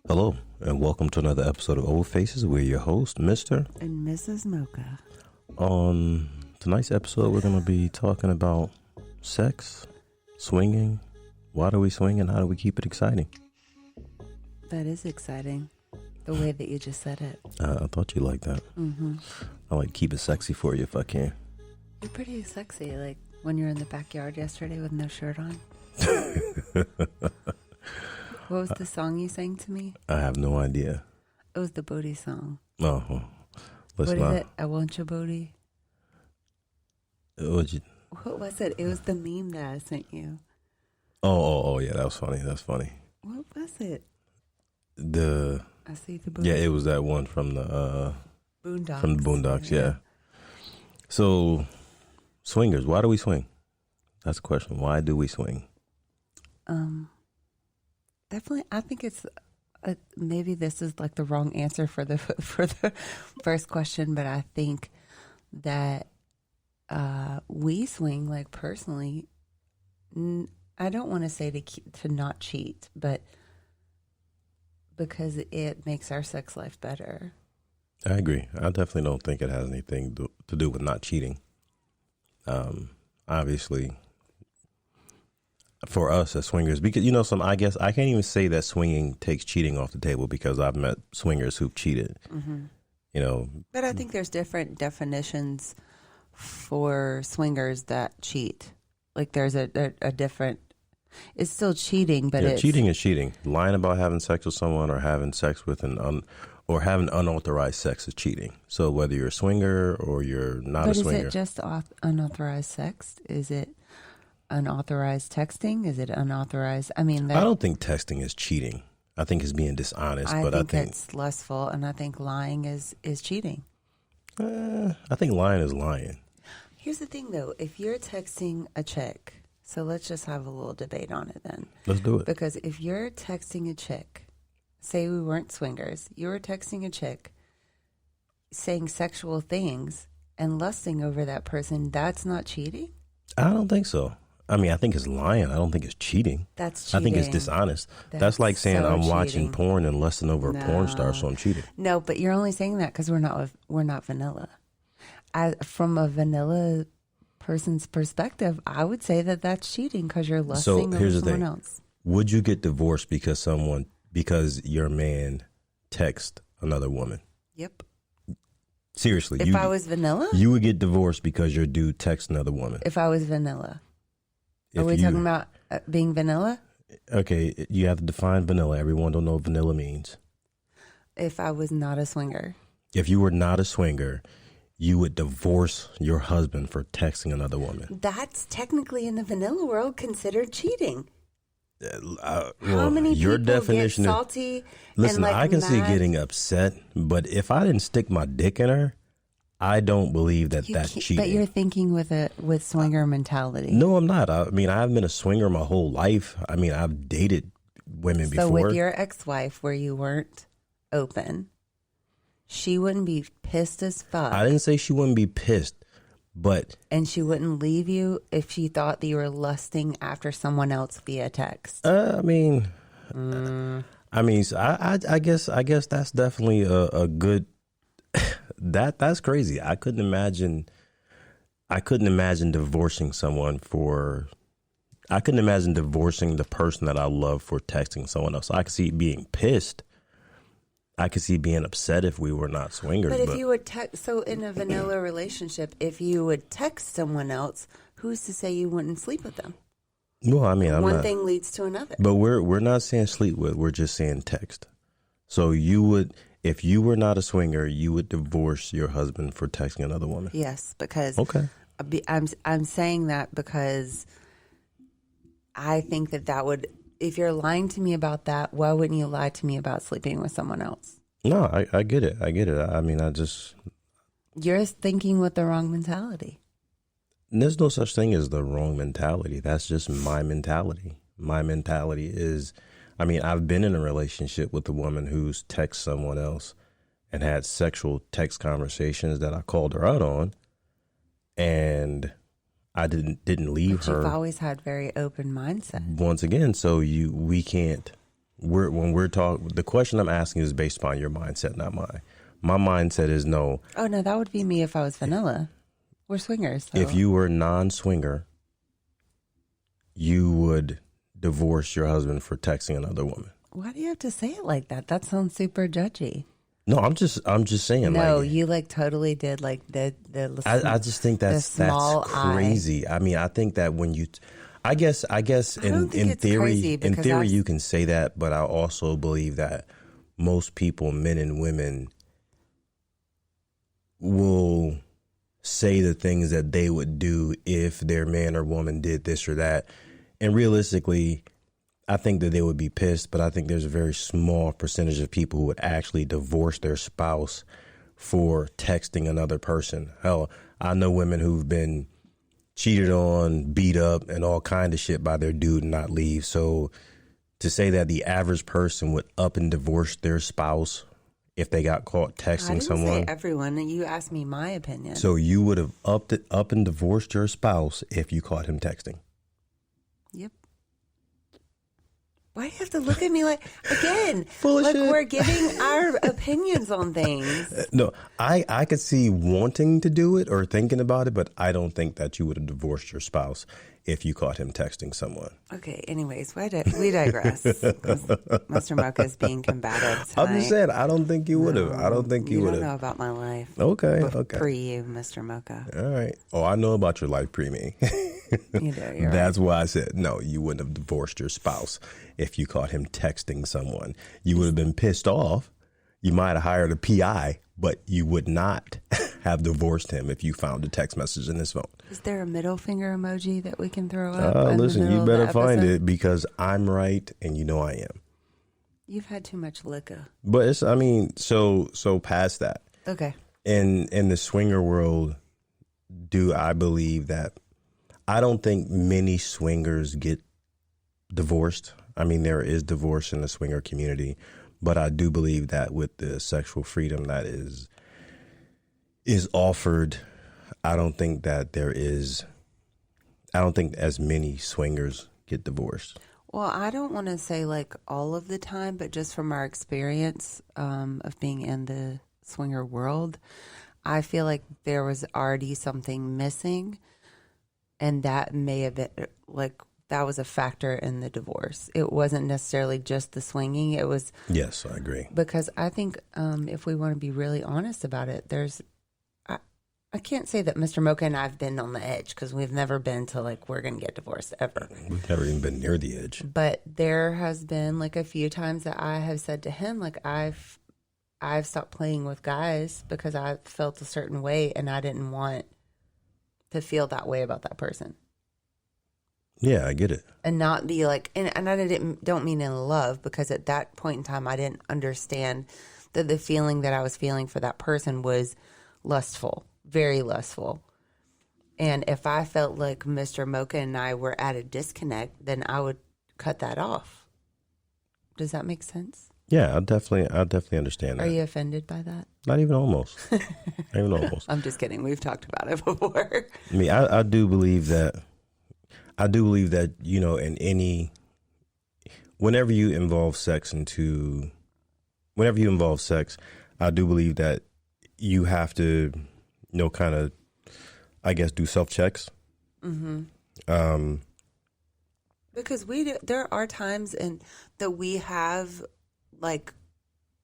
Hello, and welcome to another episode of Old Faces. We're your host, Mr. and Mrs. Mocha. On tonight's episode, we're going to be talking about sex, swinging. Why do we swing and how do we keep it exciting? That is exciting, the way that you just said it. I thought you liked that. Mm-hmm. I like to keep it sexy for you if I can. You're pretty sexy, like when you were in the backyard yesterday with no shirt on. What was the song you sang to me? I have no idea. It was the Bodhi song. Oh, What is it? I want your Bodhi. What was it? It was the meme that I sent you. Oh, yeah, that was funny. That's funny. What was it? I see the Bodhi. Yeah, it was that one from the Boondocks. From the Boondocks, yeah. So, swingers, why do we swing? That's the question. Why do we swing? Definitely, I think it's maybe this is like the wrong answer for the first question, but I think that we swing, like personally. I don't want to say to not cheat, but because it makes our sex life better. I agree. I definitely don't think it has anything to do with not cheating. Obviously, for us as swingers, because I guess I can't even say that swinging takes cheating off the table because I've met swingers who've cheated. Mm-hmm. But I think there's different definitions for swingers that cheat. Like there's a different. It's still cheating, but cheating is cheating. Lying about having sex with someone or having sex with or having unauthorized sex is cheating. So whether you're a swinger or you're not a swinger. But is it just unauthorized sex? Is it unauthorized texting? Is it unauthorized? I mean, I don't think texting is cheating. I think it's being dishonest. I think it's lustful, and I think lying is cheating. I think lying is lying. Here's the thing, though. If you're texting a chick, so let's just have a little debate on it then. Let's do it. Because if you're texting a chick, say we weren't swingers, you were texting a chick saying sexual things and lusting over that person, that's not cheating? I don't think so. I mean, I think it's lying. I don't think it's cheating. That's cheating. I think it's dishonest. That's like saying I'm watching porn and lusting over a porn star, so I'm cheating. No, but you're only saying that because we're not vanilla. From a vanilla person's perspective, I would say that that's cheating because you're lusting over someone else. Would you get divorced because your man text another woman? Yep. Seriously. If I was vanilla? You would get divorced because your dude texts another woman. If I was vanilla. Are we talking about being vanilla? Okay, you have to define vanilla. Everyone don't know what vanilla means. If I was not a swinger. If you were not a swinger, you would divorce your husband for texting another woman. That's technically in the vanilla world considered cheating. How many your people definition get salty? Listen, and I can see mad? getting upset, but if I didn't stick my dick in her, I don't believe that's cheating. But you're thinking with swinger mentality. No, I'm not. I mean, I haven't been a swinger my whole life. I mean, I've dated women before. So with your ex-wife where you weren't open, she wouldn't be pissed as fuck. I didn't say she wouldn't be pissed, but... And she wouldn't leave you if she thought that you were lusting after someone else via text. I guess that's definitely a good... That's crazy. I couldn't imagine divorcing someone for... I couldn't imagine divorcing the person that I love for texting someone else. I could see being pissed. I could see being upset if we were not swingers. But if you would text, so in a vanilla relationship, if you would text someone else, who's to say you wouldn't sleep with them? Well, I mean, one thing leads to another. But we're not saying sleep with. We're just saying text. So you would, if you were not a swinger, you would divorce your husband for texting another woman. Yes, because okay, I'm saying that because I think that would. If you're lying to me about that, why wouldn't you lie to me about sleeping with someone else? No, I get it. I mean, You're thinking with the wrong mentality. There's no such thing as the wrong mentality. That's just my mentality. My mentality is, I mean, I've been in a relationship with a woman who's texted someone else and had sexual text conversations that I called her out on. And I didn't leave her. You've always had very open mindset. Once again, so we can't When we're talking, the question I'm asking is based upon your mindset, not mine. My mindset is no. Oh, no, that would be me if I was vanilla. We're swingers. So. If you were non-swinger, you would divorce your husband for texting another woman. Why do you have to say it like that? That sounds super judgy. No, I'm just saying. No, like, you like totally did like the. I just think that's crazy. I mean, I think that when you, I guess in theory you can say that, but I also believe that most people, men and women, will say the things that they would do if their man or woman did this or that. And realistically, I think that they would be pissed, but I think there's a very small percentage of people who would actually divorce their spouse for texting another person. Hell, I know women who've been cheated on, beat up, and all kind of shit by their dude and not leave. So to say that the average person would up and divorce their spouse if they got caught texting someone. I didn't say everyone. You asked me my opinion. So you would have up and divorced your spouse if you caught him texting. Yep. Why do you have to look at me like, again, full of like shit. We're giving our opinions on things. No, I could see wanting to do it or thinking about it, but I don't think that you would have divorced your spouse if you caught him texting someone. Okay, anyways, we digress. Mr. Mocha is being combative tonight. I'm just saying, I don't think you would have. I don't think you would have. You don't know about my life. Okay. Pre you, Mr. Mocha. All right. Oh, I know about your life pre me. You do, you're That's right. why I said, no, you wouldn't have divorced your spouse if you caught him texting someone. You would have been pissed off. You might have hired a PI, but you would not have divorced him if you found a text message in his phone. Is there a middle finger emoji that we can throw up? Listen, you better find it because I'm right and you know I am. You've had too much liquor. But it's, I mean, so past that. Okay. In the swinger world, do I believe that I don't think many swingers get divorced. I mean, there is divorce in the swinger community, but I do believe that with the sexual freedom that is offered, I don't think as many swingers get divorced. Well, I don't want to say like all of the time, but just from our experience of being in the swinger world, I feel like there was already something missing. And that may have been like that was a factor in the divorce. It wasn't necessarily just the swinging. It was. Yes, I agree. Because I think if we want to be really honest about it, I can't say that Mr. Mocha and I have been on the edge because we've never been to like we're going to get divorced ever. We've never even been near the edge. But there has been like a few times that I have said to him like I've stopped playing with guys because I felt a certain way and I didn't want to feel that way about that person. Yeah, I get it. And not be like, and I don't mean in love because at that point in time, I didn't understand that the feeling that I was feeling for that person was lustful, very lustful. And if I felt like Mr. Mocha and I were at a disconnect, then I would cut that off. Does that make sense? Yeah, I definitely understand that. Are you offended by that? Not even almost. Not even almost. I'm just kidding. We've talked about it before. I mean, I do believe that, you know, whenever you involve sex, I do believe that you have to, you know, kind of, I guess, do self-checks. Mm-hmm. Because there are times that we have like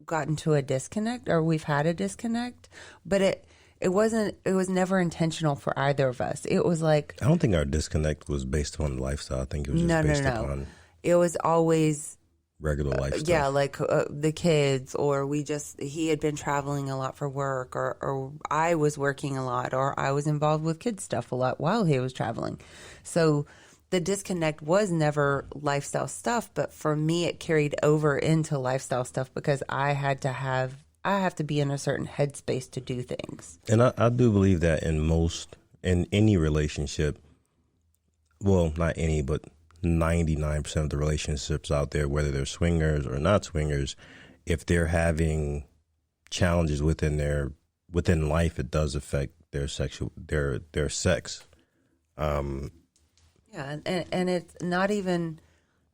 gotten to a disconnect or we've had a disconnect, but it was never intentional for either of us. It was like, I don't think our disconnect was based on lifestyle. I think it was just based upon it was always regular life stuff. Yeah, like the kids, or he had been traveling a lot for work, or I was working a lot, or I was involved with kids stuff a lot while he was traveling. So the disconnect was never lifestyle stuff, but for me, it carried over into lifestyle stuff because I have to be in a certain headspace to do things. And I do believe that in any relationship, well, not any, but 99% of the relationships out there, whether they're swingers or not swingers, if they're having challenges within life, it does affect their sex. Yeah, and it's not even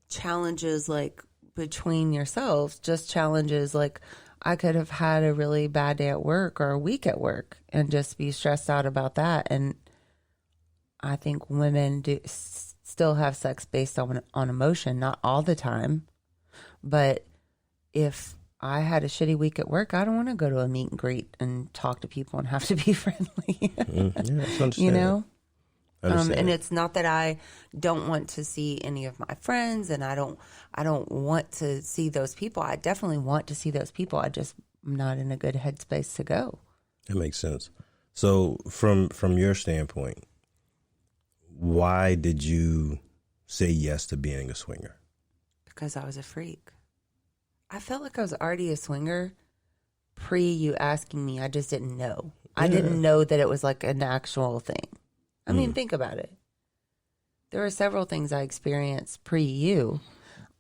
challenges like between yourselves, just challenges. Like, I could have had a really bad day at work or a week at work and just be stressed out about that. And I think women still have sex based on emotion, not all the time. But if I had a shitty week at work, I don't want to go to a meet and greet and talk to people and have to be friendly. Yeah, that's you know? Understand. And it's not that I don't want to see any of my friends, and I don't want to see those people. I definitely want to see those people. I just am not in a good headspace to go. That makes sense. So from your standpoint, why did you say yes to being a swinger? Because I was a freak. I felt like I was already a swinger pre you asking me. I just didn't know. I didn't know that it was like an actual thing. I mean, think about it. There were several things I experienced pre you.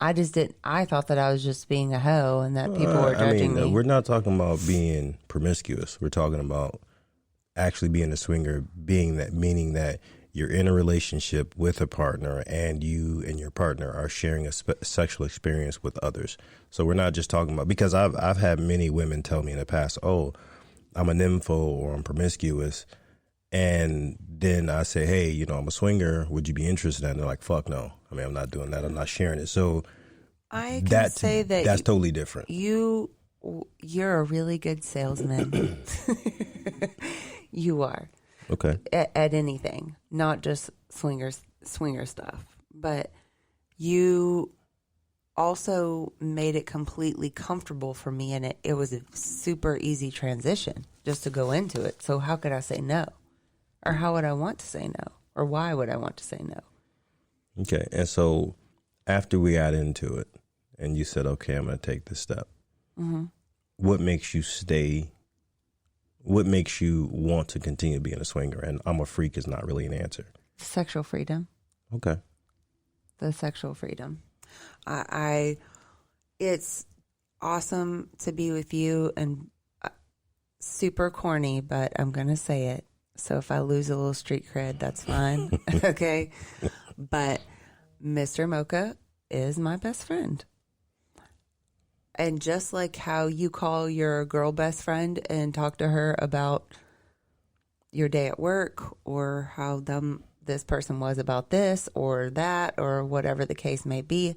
I just didn't. I thought that I was just being a hoe and that people were judging me. We're not talking about being promiscuous. We're talking about actually being a swinger, meaning that you're in a relationship with a partner and you and your partner are sharing a sexual experience with others. So we're not just talking about, because I've had many women tell me in the past, oh, I'm a nympho or I'm promiscuous. And then I say, hey, I'm a swinger. Would you be interested in it? They're like, fuck no. I mean, I'm not doing that. I'm not sharing it. So I can say that that's totally different. You're a really good salesman. You are. Okay. At anything, not just swinger stuff. But you also made it completely comfortable for me, and it was a super easy transition just to go into it. So how could I say no? Or how would I want to say no? Or why would I want to say no? Okay. And so after we got into it and you said, okay, I'm going to take this step, what makes you stay? What makes you want to continue being a swinger? And I'm a freak is not really an answer. Sexual freedom. Okay. The sexual freedom. It's awesome to be with you, and super corny, but I'm going to say it. So if I lose a little street cred, that's fine. Okay. But Mr. Mocha is my best friend. And just like how you call your girl best friend and talk to her about your day at work or how dumb this person was about this or that or whatever the case may be,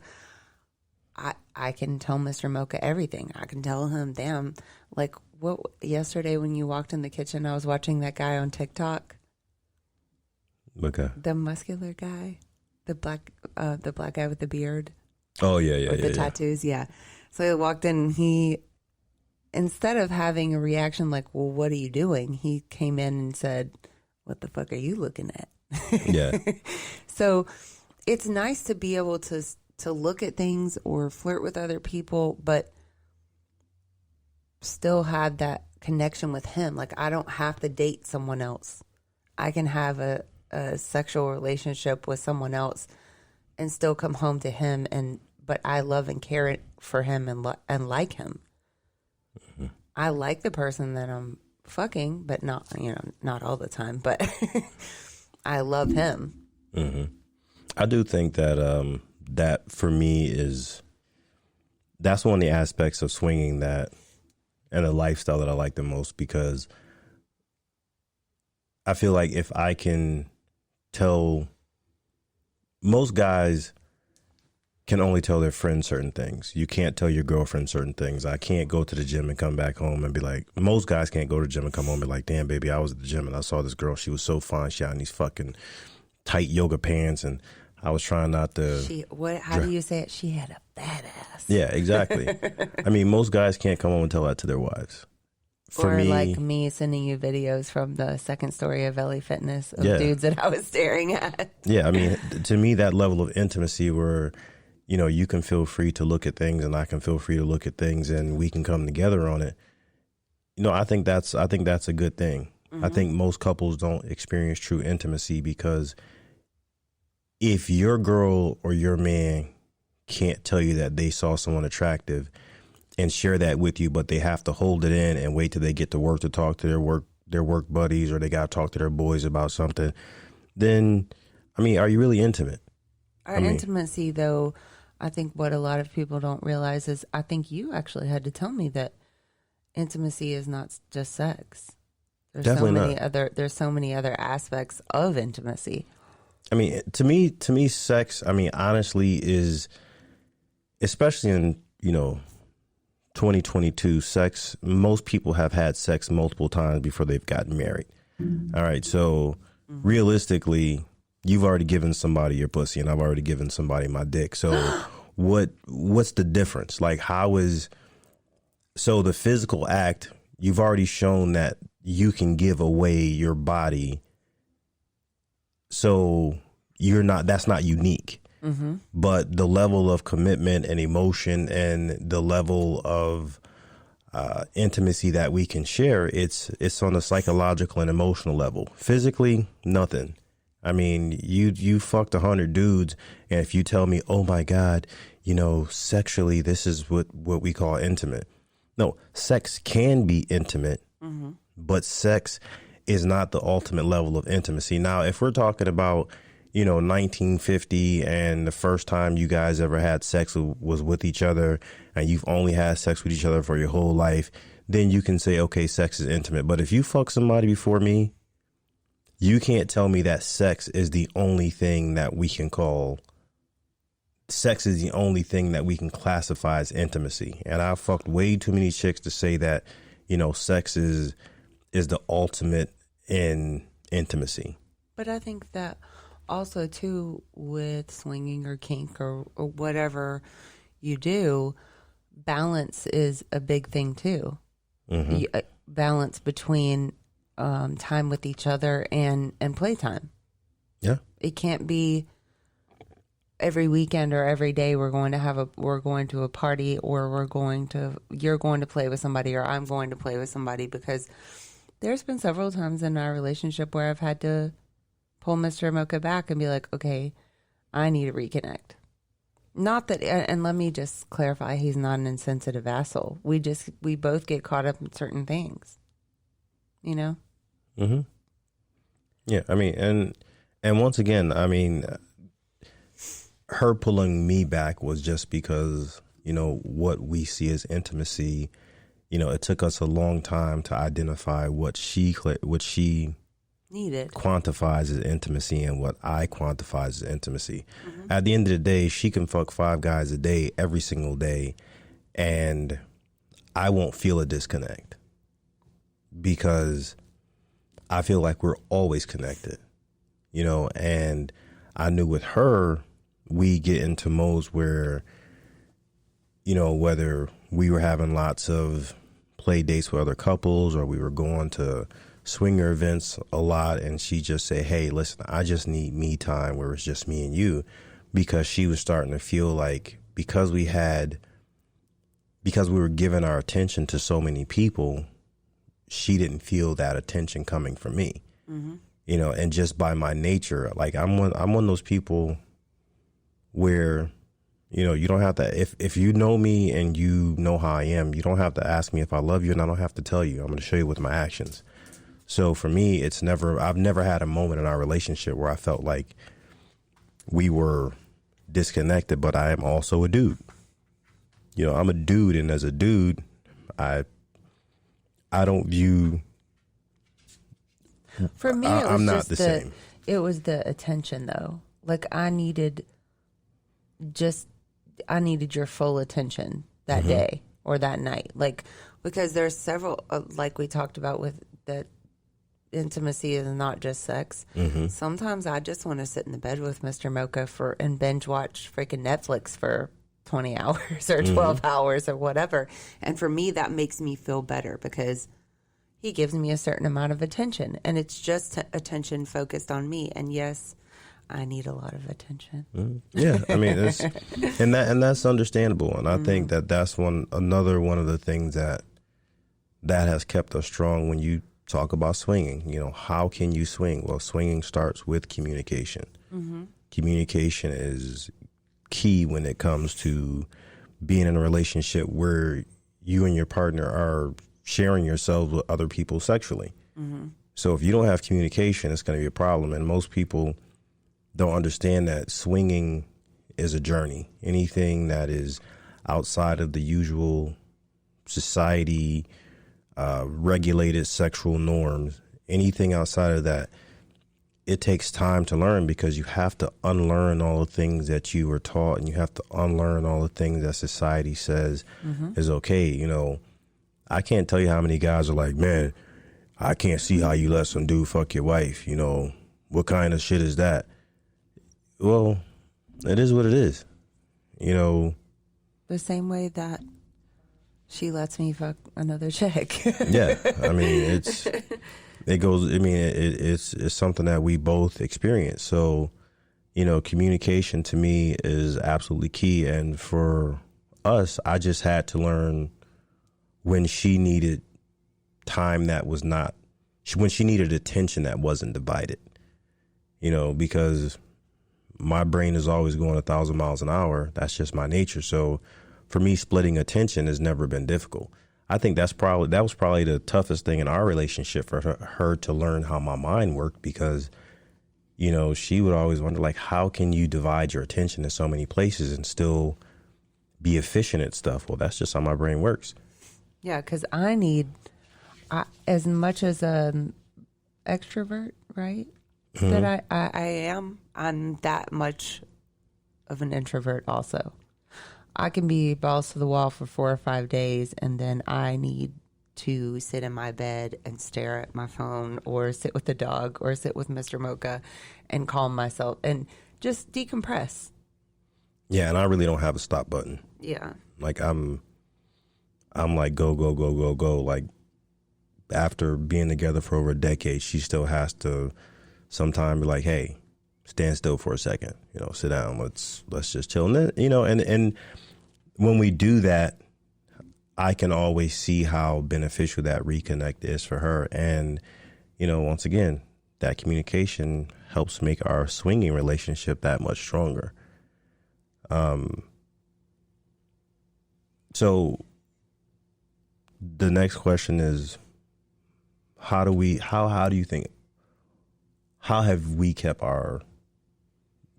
I can tell Mr. Mocha everything. I can tell him, damn, like what yesterday when you walked in the kitchen, I was watching that guy on TikTok. Okay. The muscular guy, the black guy with the beard. Oh yeah, with the tattoos, yeah. So he walked in, and he, instead of having a reaction like, well, what are you doing? He came in and said, what the fuck are you looking at? Yeah. So it's nice to be able to look at things or flirt with other people, but still have that connection with him. Like, I don't have to date someone else. I can have a sexual relationship with someone else and still come home to him, but I love and care for him and like him. Mm-hmm. I like the person that I'm fucking, but not all the time, but I love him. Mm-hmm. I do think that that for me that's one of the aspects of swinging and a lifestyle that I like the most, because I feel like if I can tell, most guys can only tell their friends certain things. You can't tell your girlfriend certain things. I can't go to the gym and come back home and be like, most guys can't go to the gym and come home and be like, damn, baby, I was at the gym and I saw this girl. She was so fine. She had in these fucking tight yoga pants and I was trying not to. How do you say it? She had a fat ass. Yeah, exactly. I mean, most guys can't come home and tell that to their wives. Or like me sending you videos from the second story of LA Fitness of dudes that I was staring at. Yeah, I mean, to me, that level of intimacy where, you can feel free to look at things and I can feel free to look at things and we can come together on it. I think that's a good thing. Mm-hmm. I think most couples don't experience true intimacy because if your girl or your man can't tell you that they saw someone attractive and share that with you, but they have to hold it in and wait till they get to work to talk to their work buddies, or they got to talk to their boys about something, then, I mean, are you really intimate? Our intimacy, though, I think what a lot of people don't realize is I think you actually had to tell me that intimacy is not just sex. Definitely not. There's so many other aspects of intimacy. I mean, to me, sex, I mean, honestly is, especially in, 2022, sex, most people have had sex multiple times before they've gotten married. All right. So realistically, you've already given somebody your pussy and I've already given somebody my dick. So what's the difference? Like, so the physical act, you've already shown that you can give away your body. So that's not unique. Mm-hmm. But the level of commitment and emotion and the level of intimacy that we can share, it's on a psychological and emotional level. Physically, nothing. I mean, you fucked 100 dudes, and if you tell me, oh my God, sexually, this is what we call intimate. No, sex can be intimate, but sex is not the ultimate level of intimacy. Now, if we're talking about, 1950 and the first time you guys ever had sex was with each other and you've only had sex with each other for your whole life, then you can say, okay, sex is intimate. But if you fuck somebody before me, you can't tell me that sex is the only thing that we can classify as intimacy. And I fucked way too many chicks to say that, sex is the ultimate in intimacy. But I think that also too, with swinging or kink or whatever you do, balance is a big thing too. Mm-hmm. Balance between time with each other and playtime. Yeah, it can't be every weekend or every day we're going to a party, or you're going to play with somebody or I'm going to play with somebody, because there's been several times in our relationship where I've had to pull Mr. Mocha back and be like, okay, I need to reconnect. Not that, and let me just clarify, he's not an insensitive asshole. We both get caught up in certain things, Mm-hmm. Yeah, I mean, and once again, I mean, her pulling me back was just because, what we see as intimacy, it took us a long time to identify what she needed, quantifies as intimacy, and what I quantify as intimacy. Mm-hmm. At the end of the day, she can fuck 5 guys a day, every single day, and I won't feel a disconnect because I feel like we're always connected, and I knew with her, we get into modes where, whether we were having lots of play dates with other couples or we were going to swinger events a lot, and she just say, hey, listen, I just need me time where it's just me and you, because she was starting to feel like because we were giving our attention to so many people, she didn't feel that attention coming from me. Mm-hmm. And just by my nature, like I'm one of those people where, you don't have to, if you know me and you know how I am, you don't have to ask me if I love you, and I don't have to tell you. I'm going to show you with my actions. So for me, I've never had a moment in our relationship where I felt like we were disconnected, but I am also a dude. I'm a dude, and as a dude, I don't view. For me, I'm not the same. It was the attention, though. Like I needed your full attention that mm-hmm. day or that night. Like, because there's several, like we talked about with that, intimacy is not just sex. Mm-hmm. Sometimes I just want to sit in the bed with Mr. Mocha and binge watch freaking Netflix for 20 hours or 12 mm-hmm. hours or whatever. And for me, that makes me feel better because he gives me a certain amount of attention, and it's just attention focused on me. And yes, I need a lot of attention. Mm-hmm. Yeah, I mean, and that's understandable. And I mm-hmm. think that's another one of the things that has kept us strong when you talk about swinging. How can you swing? Well, swinging starts with communication. Mm-hmm. Communication is key when it comes to being in a relationship where you and your partner are sharing yourselves with other people sexually. Mm-hmm. So if you don't have communication, it's going to be a problem. And most people don't understand that swinging is a journey. Anything that is outside of the usual society, regulated sexual norms, anything outside of that, it takes time to learn, because you have to unlearn all the things that you were taught, and you have to unlearn all the things that society says is okay. You know, I can't tell you how many guys are like, man, I can't see how you let some dude fuck your wife. You know, what kind of shit is that? Well, it is what it is. You know, the same way that she lets me fuck another chick. Yeah, I mean, it's something that we both experience. So, you know, communication to me is absolutely key. And for us, I just had to learn when she needed time that was not, when she needed attention that wasn't divided, you know, because my brain is always going 1,000 miles an hour. That's just my nature. So for me, splitting attention has never been difficult. I think that was probably the toughest thing in our relationship, for her to learn how my mind worked, because, you know, she would always wonder, like, how can you divide your attention in so many places and still be efficient at stuff? Well, that's just how my brain works. Yeah, because as much as an extrovert, right? That I am, I'm that much of an introvert also. I can be balls to the wall for 4 or 5 days, and then I need to sit in my bed and stare at my phone, or sit with the dog, or sit with Mr. Mocha and calm myself and just decompress. Yeah, and I really don't have a stop button. Yeah. Like I'm like go, go, go, go, go. Like after being together for over a decade, she still has to sometime be like, hey, stand still for a second, you know, sit down, let's just chill. And then, you know, and when we do that, I can always see how beneficial that reconnect is for her. And, you know, once again, that communication helps make our swinging relationship that much stronger. So the next question is, how do you think, how have we kept our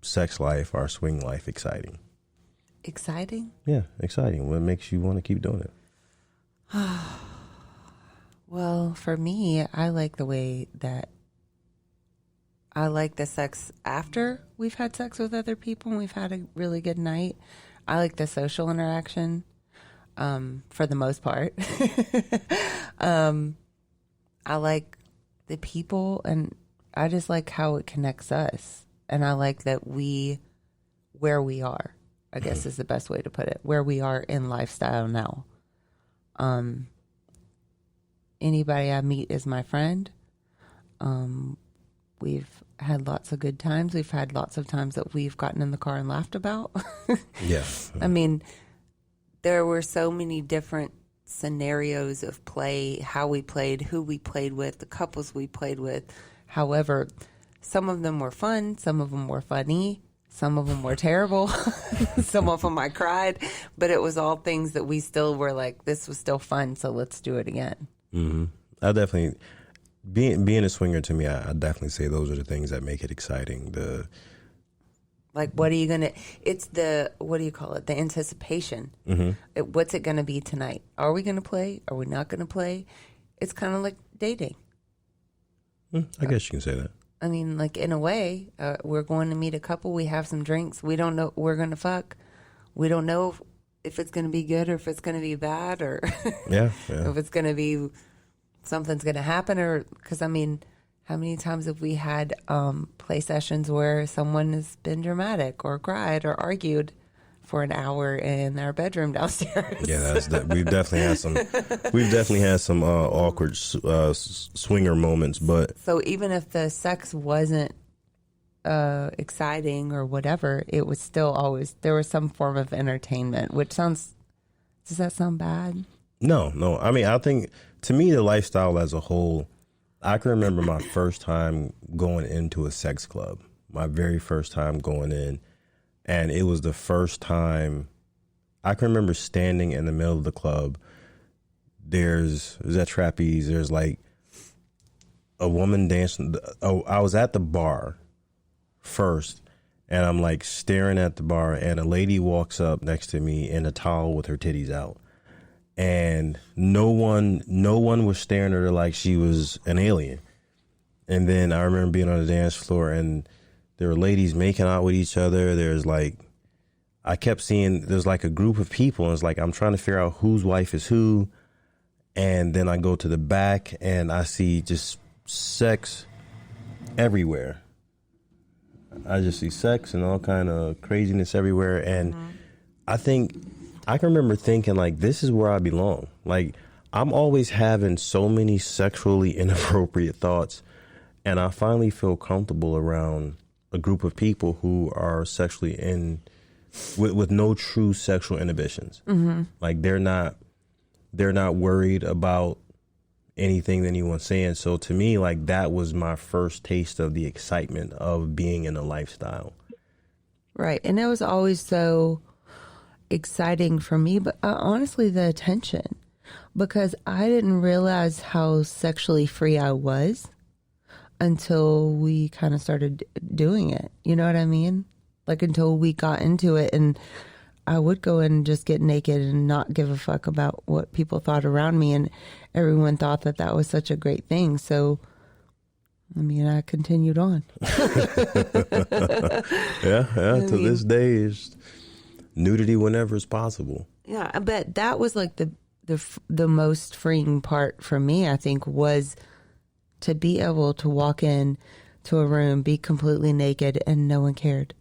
sex life, our swing life exciting? Exciting? Yeah, exciting. What makes you want to keep doing it? Well, for me, I like the way that I like the sex after we've had sex with other people and we've had a really good night. I like the social interaction, for the most part. I like the people, and I just like how it connects us. And I like that where we are, I guess is the best way to put it, where we are in lifestyle now. Anybody I meet is my friend. We've had lots of good times. We've had lots of times that we've gotten in the car and laughed about. Yeah. I mean, there were so many different scenarios of play, how we played, who we played with, the couples we played with. However, some of them were fun, some of them were funny, some of them were terrible, some of them I cried, but it was all things that we still were like, this was still fun, so let's do it again. Mm-hmm. I definitely, being a swinger to me, I definitely say those are the things that make it exciting. Like, what are you going to, it's the, what do you call it? The anticipation. Mm-hmm. What's it going to be tonight? Are we going to play? Are we not going to play? It's kind of like dating. I guess you can say that. I mean, like, in a way, we're going to meet a couple. We have some drinks. We don't know. We're going to fuck. We don't know if it's going to be good or if it's going to be bad, or yeah. if it's going to be something's going to happen. Or because, I mean, how many times have we had play sessions where someone has been dramatic or cried or argued for an hour in our bedroom downstairs? Yeah, we've definitely had some awkward swinger moments. But so even if the sex wasn't exciting or whatever, it was still always, there was some form of entertainment. Does that sound bad? No. I mean, I think to me the lifestyle as a whole, I can remember my first time going into a sex club. My very first time going in. And it was the first time I can remember standing in the middle of the club. There's that trapeze. There's like a woman dancing. Oh, I was at the bar first, and I'm like staring at the bar, and a lady walks up next to me in a towel with her titties out, and no one was staring at her like she was an alien. And then I remember being on the dance floor, and there were ladies making out with each other. There's like, I kept seeing there's like a group of people, and it's like I'm trying to figure out whose wife is who. And then I go to the back, and I see just sex everywhere. I just see sex and all kind of craziness everywhere. And I think I can remember thinking, like, this is where I belong. Like, I'm always having so many sexually inappropriate thoughts, and I finally feel comfortable around a group of people who are sexually with no true sexual inhibitions. Like, they're not worried about anything that anyone's saying. So to me, like, that was my first taste of the excitement of being in a lifestyle. Right. And it was always so exciting for me, but honestly, the attention, because I didn't realize how sexually free I was until we kind of started doing it. You know what I mean? Like, until we got into it, and I would go in and just get naked and not give a fuck about what people thought around me. And everyone thought that that was such a great thing. So, I mean, I continued on. Yeah. To this day, is nudity whenever it's possible. Yeah, but that was like the most freeing part for me, I think, was to be able to walk in to a room, be completely naked, and no one cared.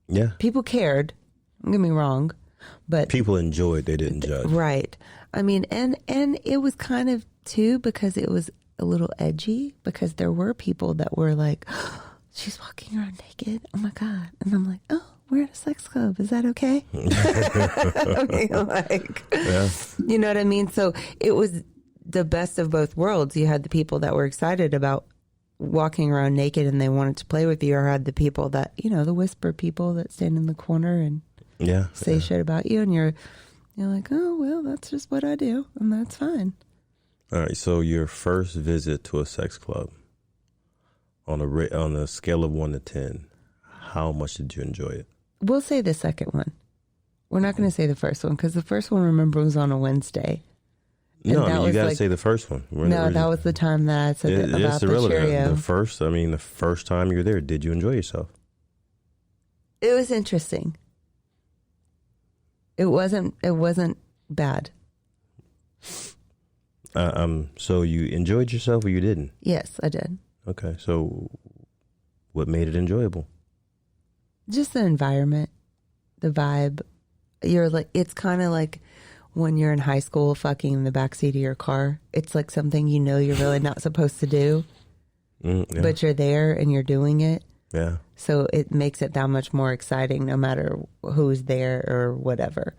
Yeah. People cared. Don't get me wrong, but people enjoyed, they didn't judge. Right. I mean, and it was kind of too, because it was a little edgy, because there were people that were like, oh, she's walking around naked. Oh my God. And I'm like, oh, we're at a sex club. Is that okay? I mean, like, yeah. You know what I mean? So it was the best of both worlds. You had the people that were excited about walking around naked and they wanted to play with you, or had the people that, you know, the whisper people that stand in the corner and say shit about you, and you're like, oh, well, that's just what I do, and that's fine. All right, so your first visit to a sex club, on a scale of 1 to 10, how much did you enjoy it? We'll say the second one. We're not going to say the first one, because the first one, remember, was on a Wednesday. And no, I mean, you got to say the first one. That was the time that I said about the Cheerio. The first time you were there, did you enjoy yourself? It was interesting. It wasn't bad. So you enjoyed yourself, or you didn't? Yes, I did. Okay, so what made it enjoyable? Just the environment, the vibe. You're like, it's kind of like when you're in high school fucking in the backseat of your car. It's like something you know you're really not supposed to do, but you're there and you're doing it. Yeah. So it makes it that much more exciting, no matter who's there or whatever.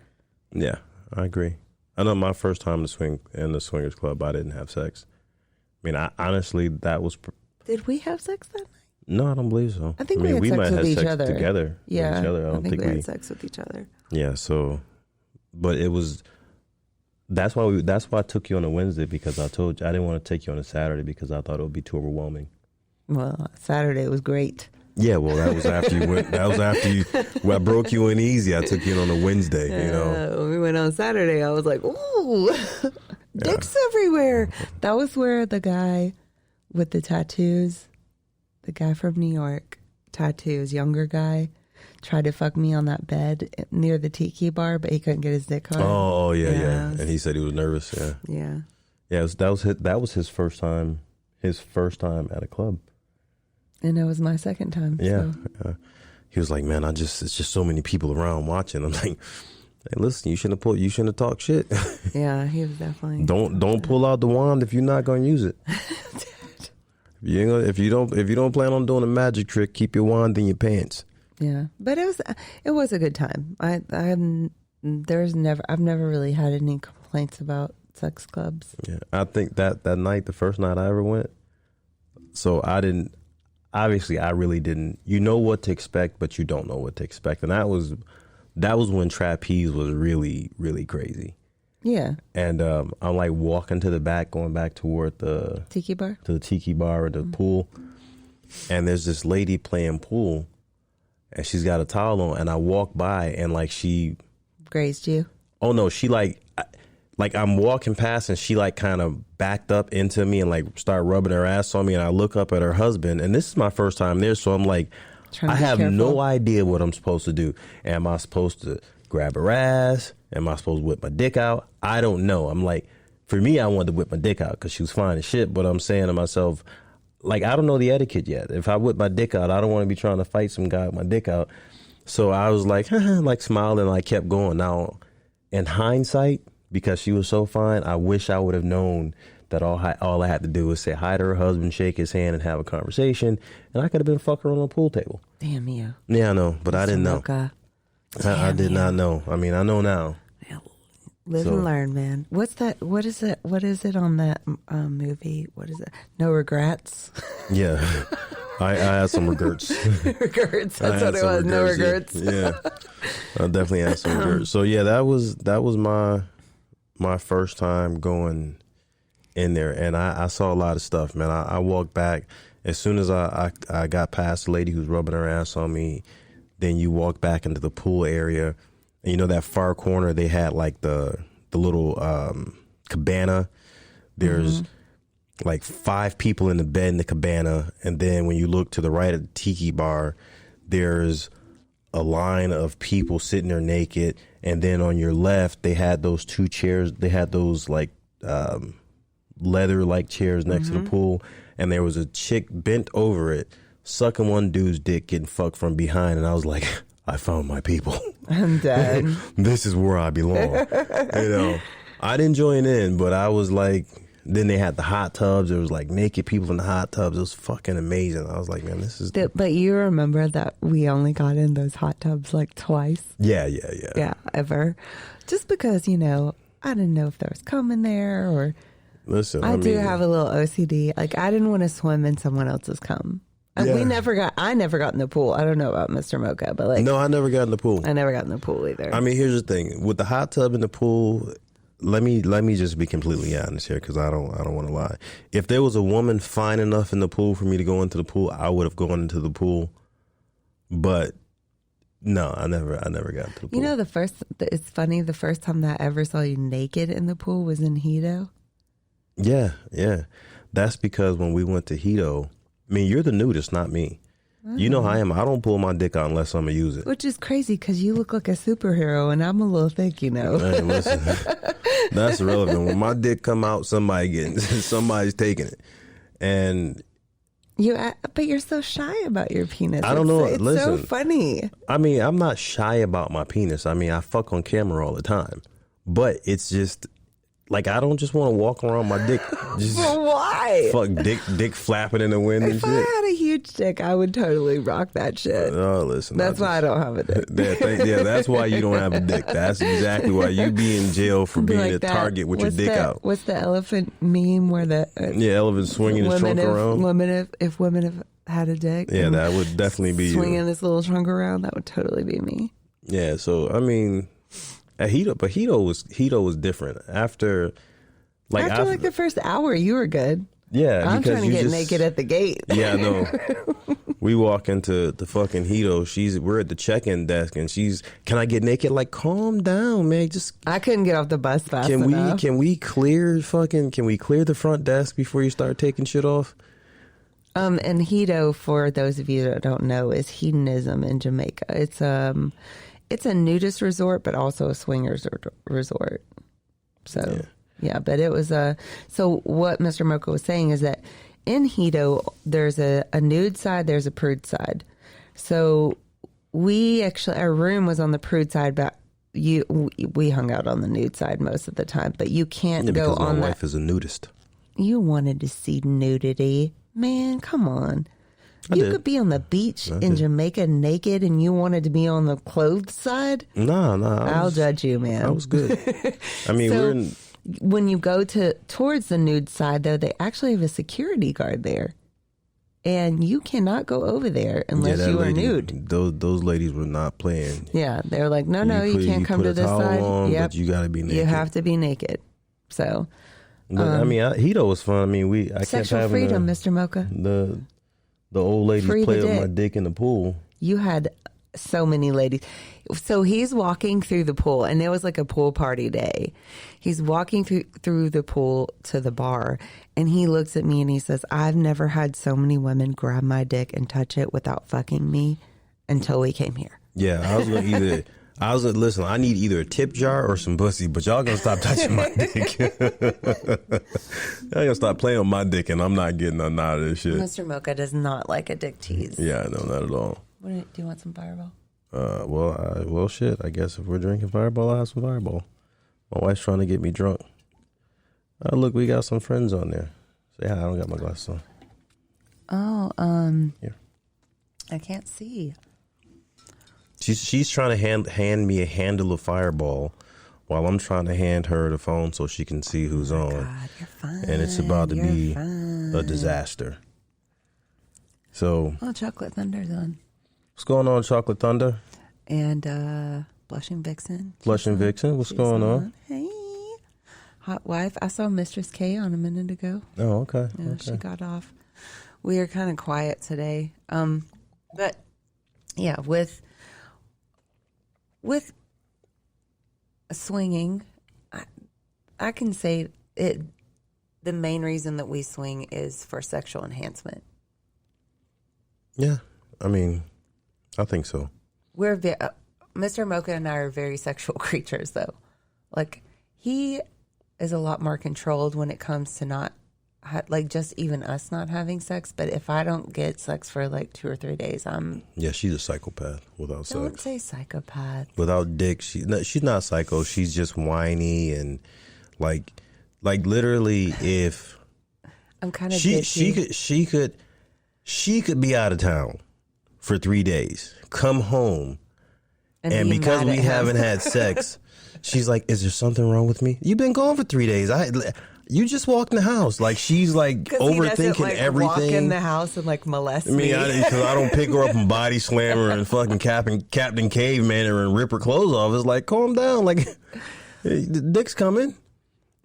Yeah, I agree. I know my first time in the swingers club, I didn't have sex. I mean, honestly, that was. Did we have sex that night? No, I don't believe so. I think we had sex with each other. Together. Yeah, with each other. I don't think we had sex with each other. Yeah. So, but it was. That's why I took you on a Wednesday, because I told you I didn't want to take you on a Saturday because I thought it would be too overwhelming. Well, Saturday was great. Yeah, well, that was after you went. That was after you. Well, I broke you in easy. I took you in on a Wednesday. You know, when we went on Saturday, I was like, "Ooh, dicks everywhere." That was where the guy with the tattoos, the guy from New York, tattoos, younger guy, tried to fuck me on that bed near the tiki bar, but he couldn't get his dick hard. Oh yeah. And he said he was nervous. Yeah. That was his first time. His first time at a club. And it was my second time. Yeah. So. He was like, man, it's just so many people around watching. I'm like, hey, listen, you shouldn't have talked shit. Yeah, he was definitely. Don't pull out the wand if you're not going to use it. If you don't plan on doing a magic trick, keep your wand in your pants. Yeah, but it was a good time. I've never really had any complaints about sex clubs. Yeah, I think that night, the first night I ever went, so I really didn't. You know what to expect, but you don't know what to expect, and that was when trapeze was really, really crazy. Yeah. And I'm like walking to the back, going back toward the tiki bar, or the pool, and there's this lady playing pool, and she's got a towel on, and I walk by and like she grazed you. Oh no, she like I'm walking past and she like kind of backed up into me and like started rubbing her ass on me, and I look up at her husband, and this is my first time there, so I'm like, I have no idea what I'm supposed to do. Am I supposed to grab her ass? Am I supposed to whip my dick out? I don't know. I'm like, for me, I wanted to whip my dick out because she was fine as shit, but I'm saying to myself, like, I don't know the etiquette yet. If I whip my dick out, I don't want to be trying to fight some guy with my dick out. So I was like, like smiling, and I kept going. Now, in hindsight, because she was so fine, I wish I would have known that all I had to do was say hi to her husband, shake his hand, and have a conversation, and I could have been fucking on a pool table. Damn you. Yeah, I know, but I didn't know. I did not know. I mean, I know now. Live and learn, man. What's that? What is it? What is it on that movie? What is it? No Regrets? Yeah. I had some regrets. Regrets. That's what it was. No regrets. Yeah. I definitely had some regrets. So yeah, that was my first time going in there, and I saw a lot of stuff, man. I walked back as soon as I got past the lady who's rubbing her ass on me. Then you walk back into the pool area, and you know that far corner they had like the little cabana. There's like 5 people in the bed in the cabana, and then when you look to the right at the tiki bar, there's a line of people sitting there naked, and then on your left they had those 2 chairs. They had those like leather like chairs next to the pool, and there was a chick bent over it sucking one dude's dick, getting fucked from behind, and I was like, I found my people. I'm dead. This is where I belong. You know, I didn't join in, but I was like, then they had the hot tubs. There was like naked people in the hot tubs. It was fucking amazing. I was like, man, this is... But you remember that we only got in those hot tubs like twice? Yeah. Yeah, ever. Just because, you know, I didn't know if there was cum in there or... Listen, I do have a little OCD. Like, I didn't want to swim in someone else's cum. Yeah. I never got in the pool. I don't know about Mr. Mocha, but like... No, I never got in the pool. I never got in the pool either. I mean, here's the thing. With the hot tub in the pool, let me just be completely honest here, because I don't want to lie. If there was a woman fine enough in the pool for me to go into the pool, I would have gone into the pool. But no, I never got into the pool. You know, it's funny, the first time that I ever saw you naked in the pool was in Hito. Yeah. That's because when we went to Hito, I mean, you're the nudist, not me. You know how I am. I don't pull my dick out unless I'm going to use it. Which is crazy because you look like a superhero and I'm a little thick, you know. Hey, listen, that's irrelevant. When my dick come out, somebody's taking it. And but you're so shy about your penis. I don't know. It's listen, so funny. I mean, I'm not shy about my penis. I mean, I fuck on camera all the time. But it's just... Like, I don't just want to walk around my dick. Just why? Fuck dick flapping in the wind and shit. If I had a huge dick, I would totally rock that shit. Oh, listen. That's why I don't have a dick. Yeah, that's why you don't have a dick. That's exactly why you be in jail for being like a target with your dick out. What's the elephant meme where the... elephant swinging his trunk around? If women have had a dick. Yeah, that would definitely be you. Swinging this little trunk around, that would totally be me. Yeah, so, I mean... Hito was different. After the first hour, you were good. Yeah, I'm trying to get naked at the gate. Yeah, I know. We walk into the fucking Hito. We're at the check-in desk, and can I get naked? Like, calm down, man. I couldn't get off the bus fast enough. Can we clear the front desk before you start taking shit off? And Hito, for those of you that don't know, is hedonism in Jamaica. It's a nudist resort, but also a swingers resort. So, yeah, but it was so what Mr. Mocha was saying is that in Hito, there's a nude side, there's a prude side. So our room was on the prude side, but we hung out on the nude side most of the time. But you can't go on. My wife is a nudist. You wanted to see nudity, man? Come on. You could be on the beach in Jamaica naked and you wanted to be on the clothed side? No. I'll judge you, man. I was good. I mean, when you go towards the nude side, though, they actually have a security guard there. And you cannot go over there unless you are nude. Those ladies were not playing. Yeah, they're like, no, you can't come to this side. But you got to be naked. You have to be naked. So... But, I mean, Hito was fun. I mean, I sexual kept having freedom, Mr. Mocha. The old ladies play with my dick in the pool. You had so many ladies. So he's walking through the pool, and it was like a pool party day. He's walking through the pool to the bar, and he looks at me and he says, I've never had so many women grab my dick and touch it without fucking me until we came here. Yeah, listen, I need either a tip jar or some pussy, but y'all gonna stop touching my dick. Y'all gonna stop playing on my dick, and I'm not getting none out of this shit. Mr. Mocha does not like a dick tease. Yeah, no, not at all. Do you want some Fireball? Well, shit. I guess if we're drinking Fireball, I'll have some Fireball. My wife's trying to get me drunk. Look, we got some friends on there. Say hi. I don't got my glasses on. Oh, Here. I can't see. She's trying to hand me a handle of Fireball while I'm trying to hand her the phone so she can see who's on. God, you're fine. And it's about to be a disaster. So, Chocolate Thunder's on. What's going on, Chocolate Thunder? And Blushing Vixen. Blushing Vixen, what's going on? Hey. Hot Wife. I saw Mistress K on a minute ago. Oh, okay. Yeah, okay. she got off. We are kind of quiet today. But yeah, with swinging, I can say it. The main reason that we swing is for sexual enhancement. Yeah, I mean, I think so. We're Mr. Mocha and I are very sexual creatures, though. Like, he is a lot more controlled when it comes to not, like, just even us not having sex. But if I don't get sex for like 2 or 3 days, Yeah, she's a psychopath without sex. Don't say psychopath. Without dick, she's not psycho. She's just whiny and like literally, if I'm kind of she could be out of town for 3 days, come home, and because we haven't had sex, she's like, "Is there something wrong with me? You've been gone for 3 days. You just walked in the house." Like, she's like overthinking like, everything. Walk in the house and like molest me. Because I don't pick her up and body slam her and fucking Captain Caveman her and rip her clothes off. It's like, calm down. Like, the dick's coming.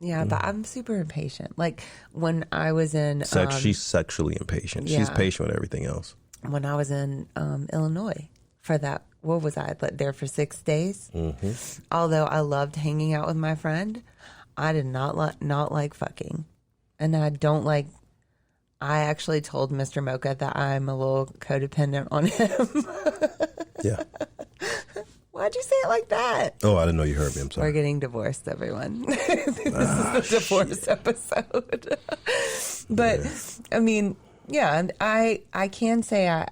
Yeah, but I'm super impatient. Like, when I was in... she's sexually impatient. Yeah. She's patient with everything else. When I was in Illinois for that, what was I there for 6 days? Mm-hmm. Although I loved hanging out with my friend, I did not like fucking. And I don't like... I actually told Mr. Mocha that I'm a little codependent on him. Yeah. Why'd you say it like that? Oh, I didn't know you heard me. I'm sorry. We're getting divorced, everyone. This is a divorce episode. But, yeah. I mean, yeah, I can say I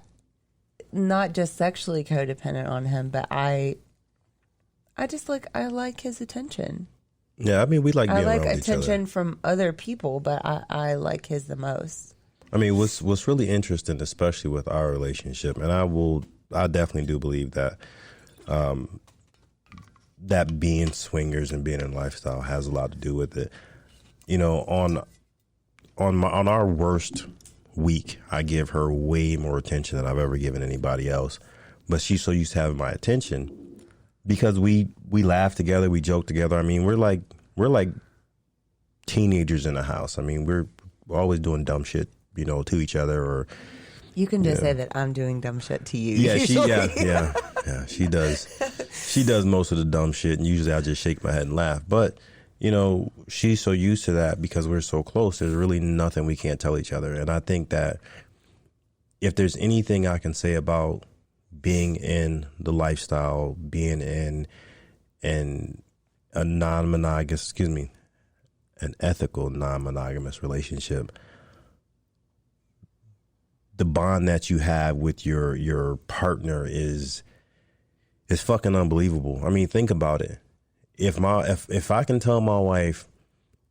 not just sexually codependent on him, but I just I like his attention. Yeah, I mean, we like being around each other. I like attention from other people, but I like his the most. I mean, what's really interesting, especially with our relationship, and I definitely do believe that that being swingers and being in lifestyle has a lot to do with it. You know, on our worst week, I give her way more attention than I've ever given anybody else. But she's so used to having my attention because we laugh together, we joke together. I mean, we're like teenagers in the house. I mean, we're always doing dumb shit, you know, to each other. Or you can just say that I'm doing dumb shit to you. Yeah, she does. She does most of the dumb shit, and usually I just shake my head and laugh. But, you know, she's so used to that because we're so close. There's really nothing we can't tell each other. And I think that if there's anything I can say about being in the lifestyle, being in an ethical non-monogamous relationship, the bond that you have with your partner is fucking unbelievable. I mean, think about it. If I can tell my wife,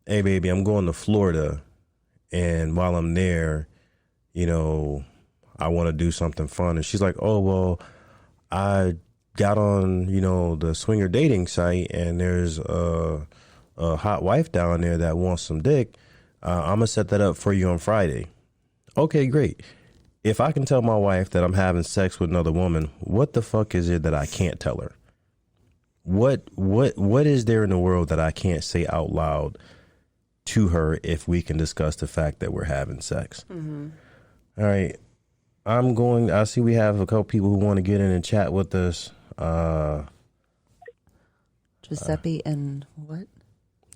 "Hey baby, I'm going to Florida, and while I'm there, you know, I want to do something fun," and she's like, "Oh well, I got on, you know, the swinger dating site, and there's a hot wife down there that wants some dick. I'm gonna set that up for you on Friday." Okay, great. If I can tell my wife that I'm having sex with another woman, what the fuck is it that I can't tell her? What is there in the world that I can't say out loud to her if we can discuss the fact that we're having sex? Mm-hmm. All right. I see we have a couple people who want to get in and chat with us. Giuseppe and what?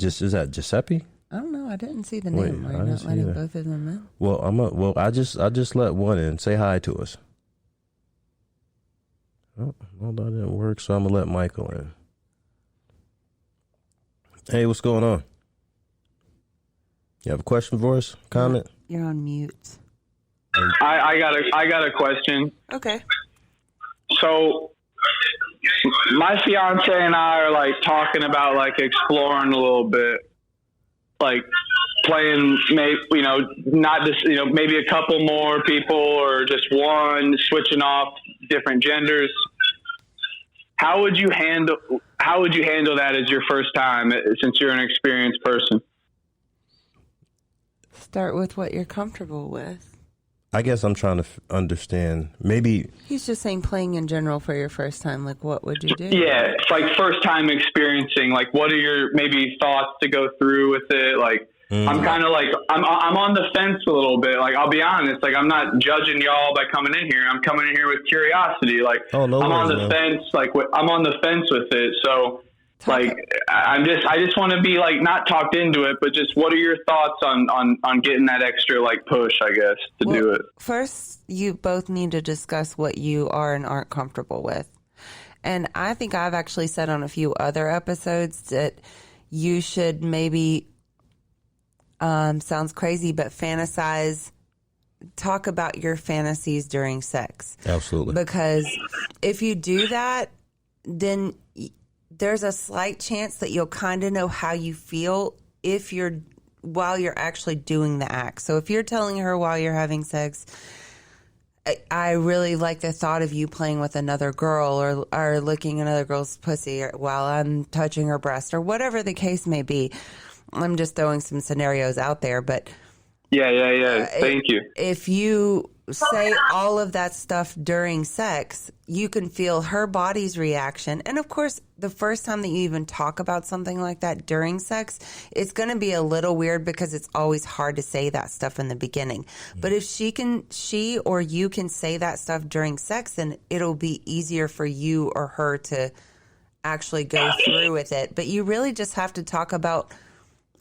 Is that Giuseppe? I don't know. I didn't see the name. Are you not letting both of them in? Well, I just let one in. Say hi to us. Oh, well, that didn't work, so I'm gonna let Michael in. Hey, what's going on? You have a question for us? Comment? You're on mute. I got a question. Okay. So my fiance and I are like talking about like exploring a little bit, like playing, maybe not just maybe a couple more people or just one, switching off different genders. How would you handle that as your first time, since you're an experienced person? Start with what you're comfortable with. I guess I'm trying to understand. Maybe he's just saying playing in general for your first time. Like, what would you do? Yeah, it's like first time experiencing. Like, what are your maybe thoughts to go through with it? Like, I'm kind of like I'm on the fence a little bit. Like, I'll be honest. Like, I'm not judging y'all by coming in here. I'm coming in here with curiosity. Like, I'm on the fence. Like, I'm on the fence with it. So. Like, I just want to be like not talked into it, but just what are your thoughts on getting that extra like push, I guess, to do it? First, you both need to discuss what you are and aren't comfortable with. And I think I've actually said on a few other episodes that you should maybe, sounds crazy, but talk about your fantasies during sex. Absolutely. Because if you do that, then there's a slight chance that you'll kind of know how you feel while you're actually doing the act. So if you're telling her while you're having sex, I really like the thought of you playing with another girl or licking another girl's pussy while I'm touching her breast or whatever the case may be. I'm just throwing some scenarios out there, but yeah. Thank you. If you say all of that stuff during sex, you can feel her body's reaction. And of course, the first time that you even talk about something like that during sex, it's going to be a little weird because it's always hard to say that stuff in the beginning. But if she or you can say that stuff during sex, then it'll be easier for you or her to actually go through with it. But you really just have to talk about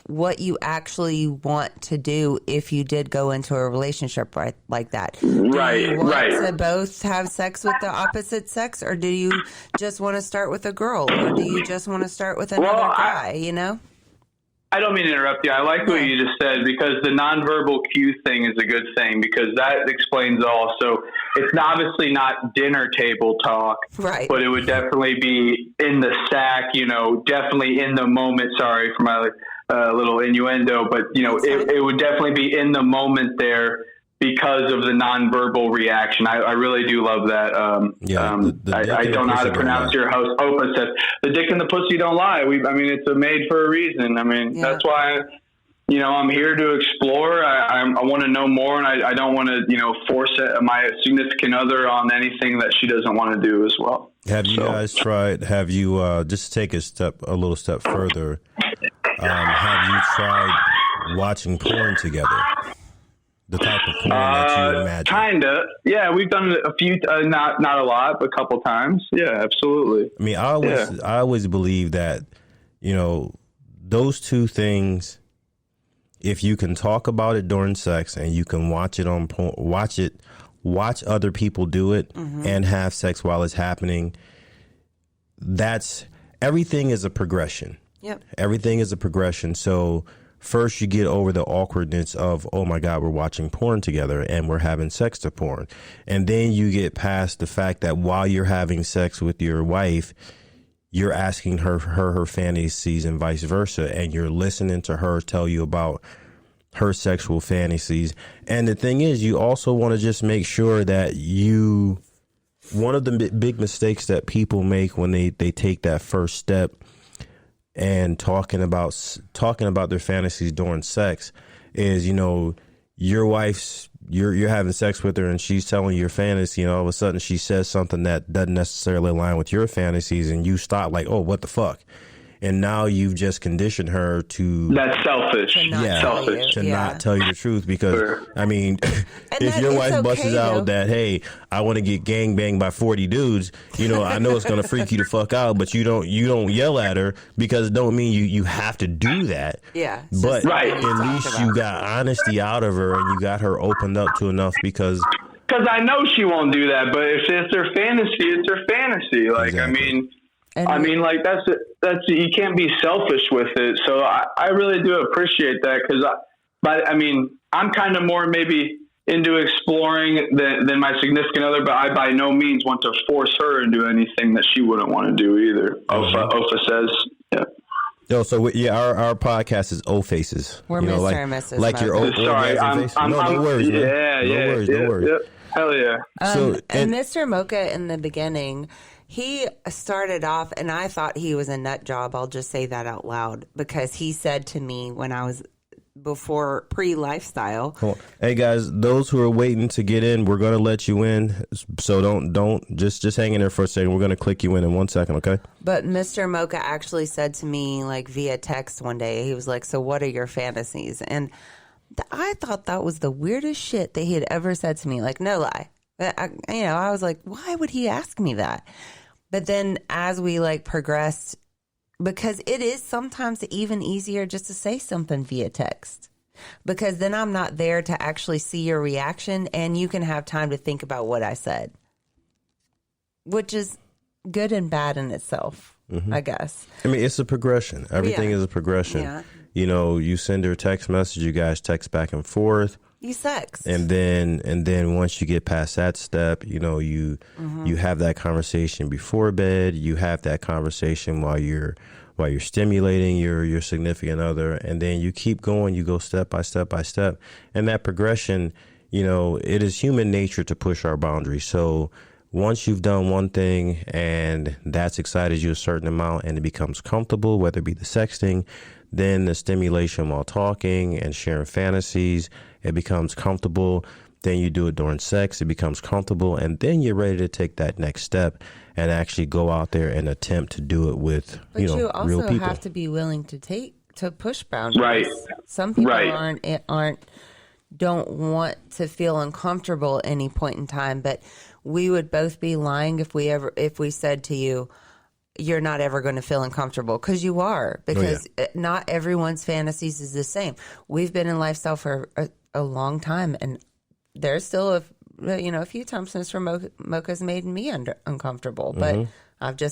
what you actually want to do if you did go into a relationship like that. Right, do you want to both have sex with the opposite sex, or do you just want to start with a girl, or do you just want to start with another guy, I don't mean to interrupt you. I like what you just said, because the nonverbal cue thing is a good thing, because that explains all. So it's obviously not dinner table talk, right? But it would definitely be in the sack, definitely in the moment. Sorry for my little innuendo, but it would definitely be in the moment there because of the nonverbal reaction. I really do love that. I don't know how to pronounce your host. Opa says the dick and the pussy don't lie. It's made for a reason. That's why, I'm here to explore. I want to know more, and I don't want to, force my significant other on anything that she doesn't want to do as well. Have you guys tried, just take a little step further, have you tried watching porn together? The type of porn that you imagine? Kinda. Yeah, we've done a few, not a lot, but a couple times. Yeah, absolutely. I always believe that, those two things, if you can talk about it during sex and you can watch it on porn, watch other people do it and have sex while it's happening, everything is a progression. Yep. Everything is a progression. So first you get over the awkwardness of, oh my God, we're watching porn together and we're having sex to porn. And then you get past the fact that while you're having sex with your wife, you're asking her fantasies and vice versa. And you're listening to her tell you about her sexual fantasies. And the thing is, you also want to just make sure that one of the big mistakes that people make when they take that first step and talking about their fantasies during sex is, your wife's, you're having sex with her and she's telling you your fantasy, and all of a sudden she says something that doesn't necessarily align with your fantasies, and you stop like, oh, what the fuck? and now you've just conditioned her to. That's selfish. Not tell you the truth, because I mean, if your wife busts out that, hey, I want to get gang banged by 40 dudes, I know it's gonna freak you the fuck out, but you don't yell at her, because it don't mean you have to do that. Yeah. But at least you got honesty out of her, and you got her opened up to enough, because I know she won't do that, but if it's her fantasy, it's her fantasy. Like, exactly. I mean, like that's you can't be selfish with it. So I really do appreciate that, because I'm kind of more maybe into exploring than my significant other, but I by no means want to force her into anything that she wouldn't want to do either. Ofa says, yeah. No, so our podcast is O Faces. We're Mr. and Mrs. Like your O. Sorry, no worries. No worries. Hell yeah. And Mr. Mocha, in the beginning, he started off, and I thought he was a nut job. I'll just say that out loud, because he said to me when I was before pre-lifestyle. Cool. Hey guys, those who are waiting to get in, we're going to let you in. So don't just hang in there for a second. We're going to click you in 1 second, okay? But Mr. Mocha actually said to me, like via text one day, he was like, "So what are your fantasies?" And I thought that was the weirdest shit that he had ever said to me. Like, no lie. I was like, why would he ask me that? But then as we progressed, because it is sometimes even easier just to say something via text, because then I'm not there to actually see your reaction, and you can have time to think about what I said, which is good and bad in itself, I guess. I mean, it's a progression. Everything is a progression. Yeah. You send her a text message, you guys text back and forth. You sex. And then once you get past that step, you have that conversation before bed, you have that conversation while you're stimulating your significant other, and then you keep going, you go step by step by step. And that progression, it is human nature to push our boundaries. So once you've done one thing and that's excited you a certain amount and it becomes comfortable, whether it be the sexting, then the stimulation while talking and sharing fantasies, it becomes comfortable. Then you do it during sex, it becomes comfortable, and then you're ready to take that next step and actually go out there and attempt to do it with, but you real people. also have to be willing to push boundaries. Right. Some people don't want to feel uncomfortable at any point in time, but we would both be lying if we said to you, you're not ever going to feel uncomfortable, because you are, because not everyone's fantasies is the same. We've been in lifestyle for a long time, and there's still a few times Mr. Mocha's made me uncomfortable, but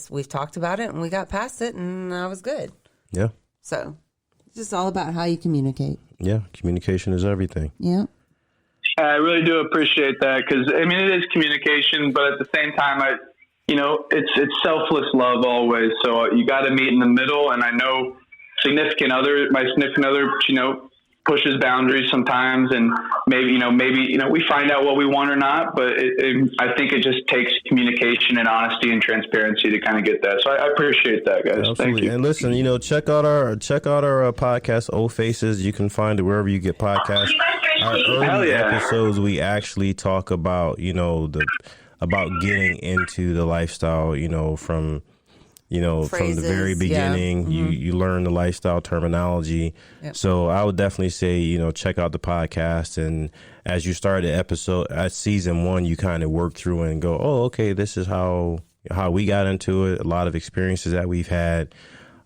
we've talked about it and we got past it, and I was good. Yeah. So it's just all about how you communicate. Yeah. Communication is everything. Yeah. I really do appreciate that, because it is communication, but at the same time, it's selfless love always. So you got to meet in the middle. And I know my significant other, pushes boundaries sometimes, and maybe we find out what we want or not, but I think it just takes communication and honesty and transparency to kind of get that. So I appreciate that, guys. Absolutely. Thank you. And listen, check out our podcast, O Faces. You can find it wherever you get podcasts. Our early episodes, we actually talk about, about getting into the lifestyle, from phrases, from the very beginning. You learn the lifestyle terminology. Yep. So I would definitely say, check out the podcast. And as you start the episode at season 1, you kind of work through and go, oh, okay, this is how we got into it. A lot of experiences that we've had.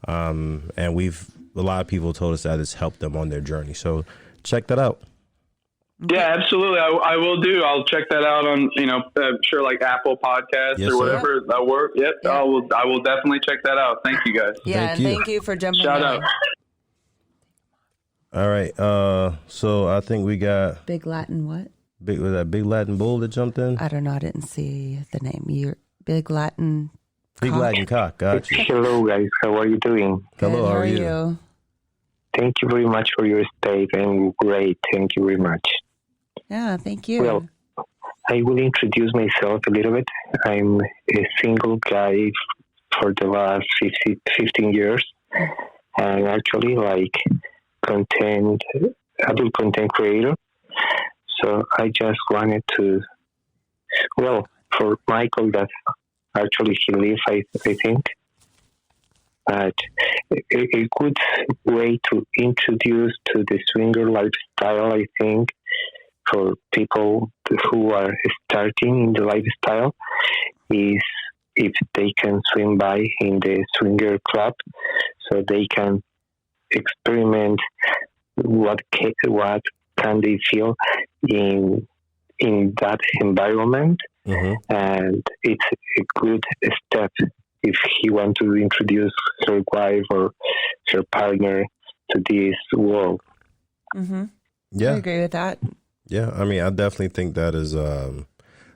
And a lot of people told us that it's helped them on their journey. So check that out. Yeah, absolutely. I will do. I'll check that out on, I'm sure like Apple Podcasts or whatever that work. Yep. Yeah. I will definitely check that out. Thank you, guys. Yeah. Thank you for jumping Shout on. out. All right. So I think we got Big Latin what? Was that Big Latin Bull that jumped in? I don't know. I didn't see the name. You're Big Latin Big Cock. Latin Cock. Got you. Hello, guys. How are you doing? Good. Hello. How are you? Thank you very much for your statement. Great. Thank you very much. Yeah, thank you. Well, I will introduce myself a little bit. I'm a single guy for the last 15 years, and actually adult content creator. So I just wanted to, for Michael, that actually he lives, I think. But a good way to introduce to the swinger lifestyle, I think, for people who are starting in the lifestyle is if they can swim by in the swinger club, so they can experiment what can they feel in that environment, and it's a good step if he wants to introduce her wife or her partner to this world. Yeah, I agree with that. Yeah, I mean, I definitely think that is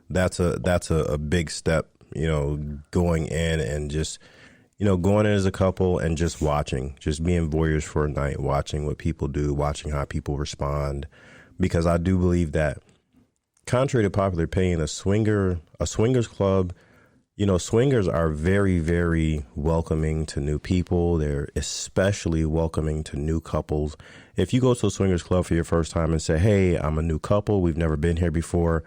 that's a big step. Going in and just going in as a couple and just watching, just being voyeurs for a night, watching what people do, watching how people respond, because I do believe that, contrary to popular opinion, a swingers club, swingers are very, very welcoming to new people. They're especially welcoming to new couples. If you go to a swingers club for your first time and say, hey, I'm a new couple, we've never been here before,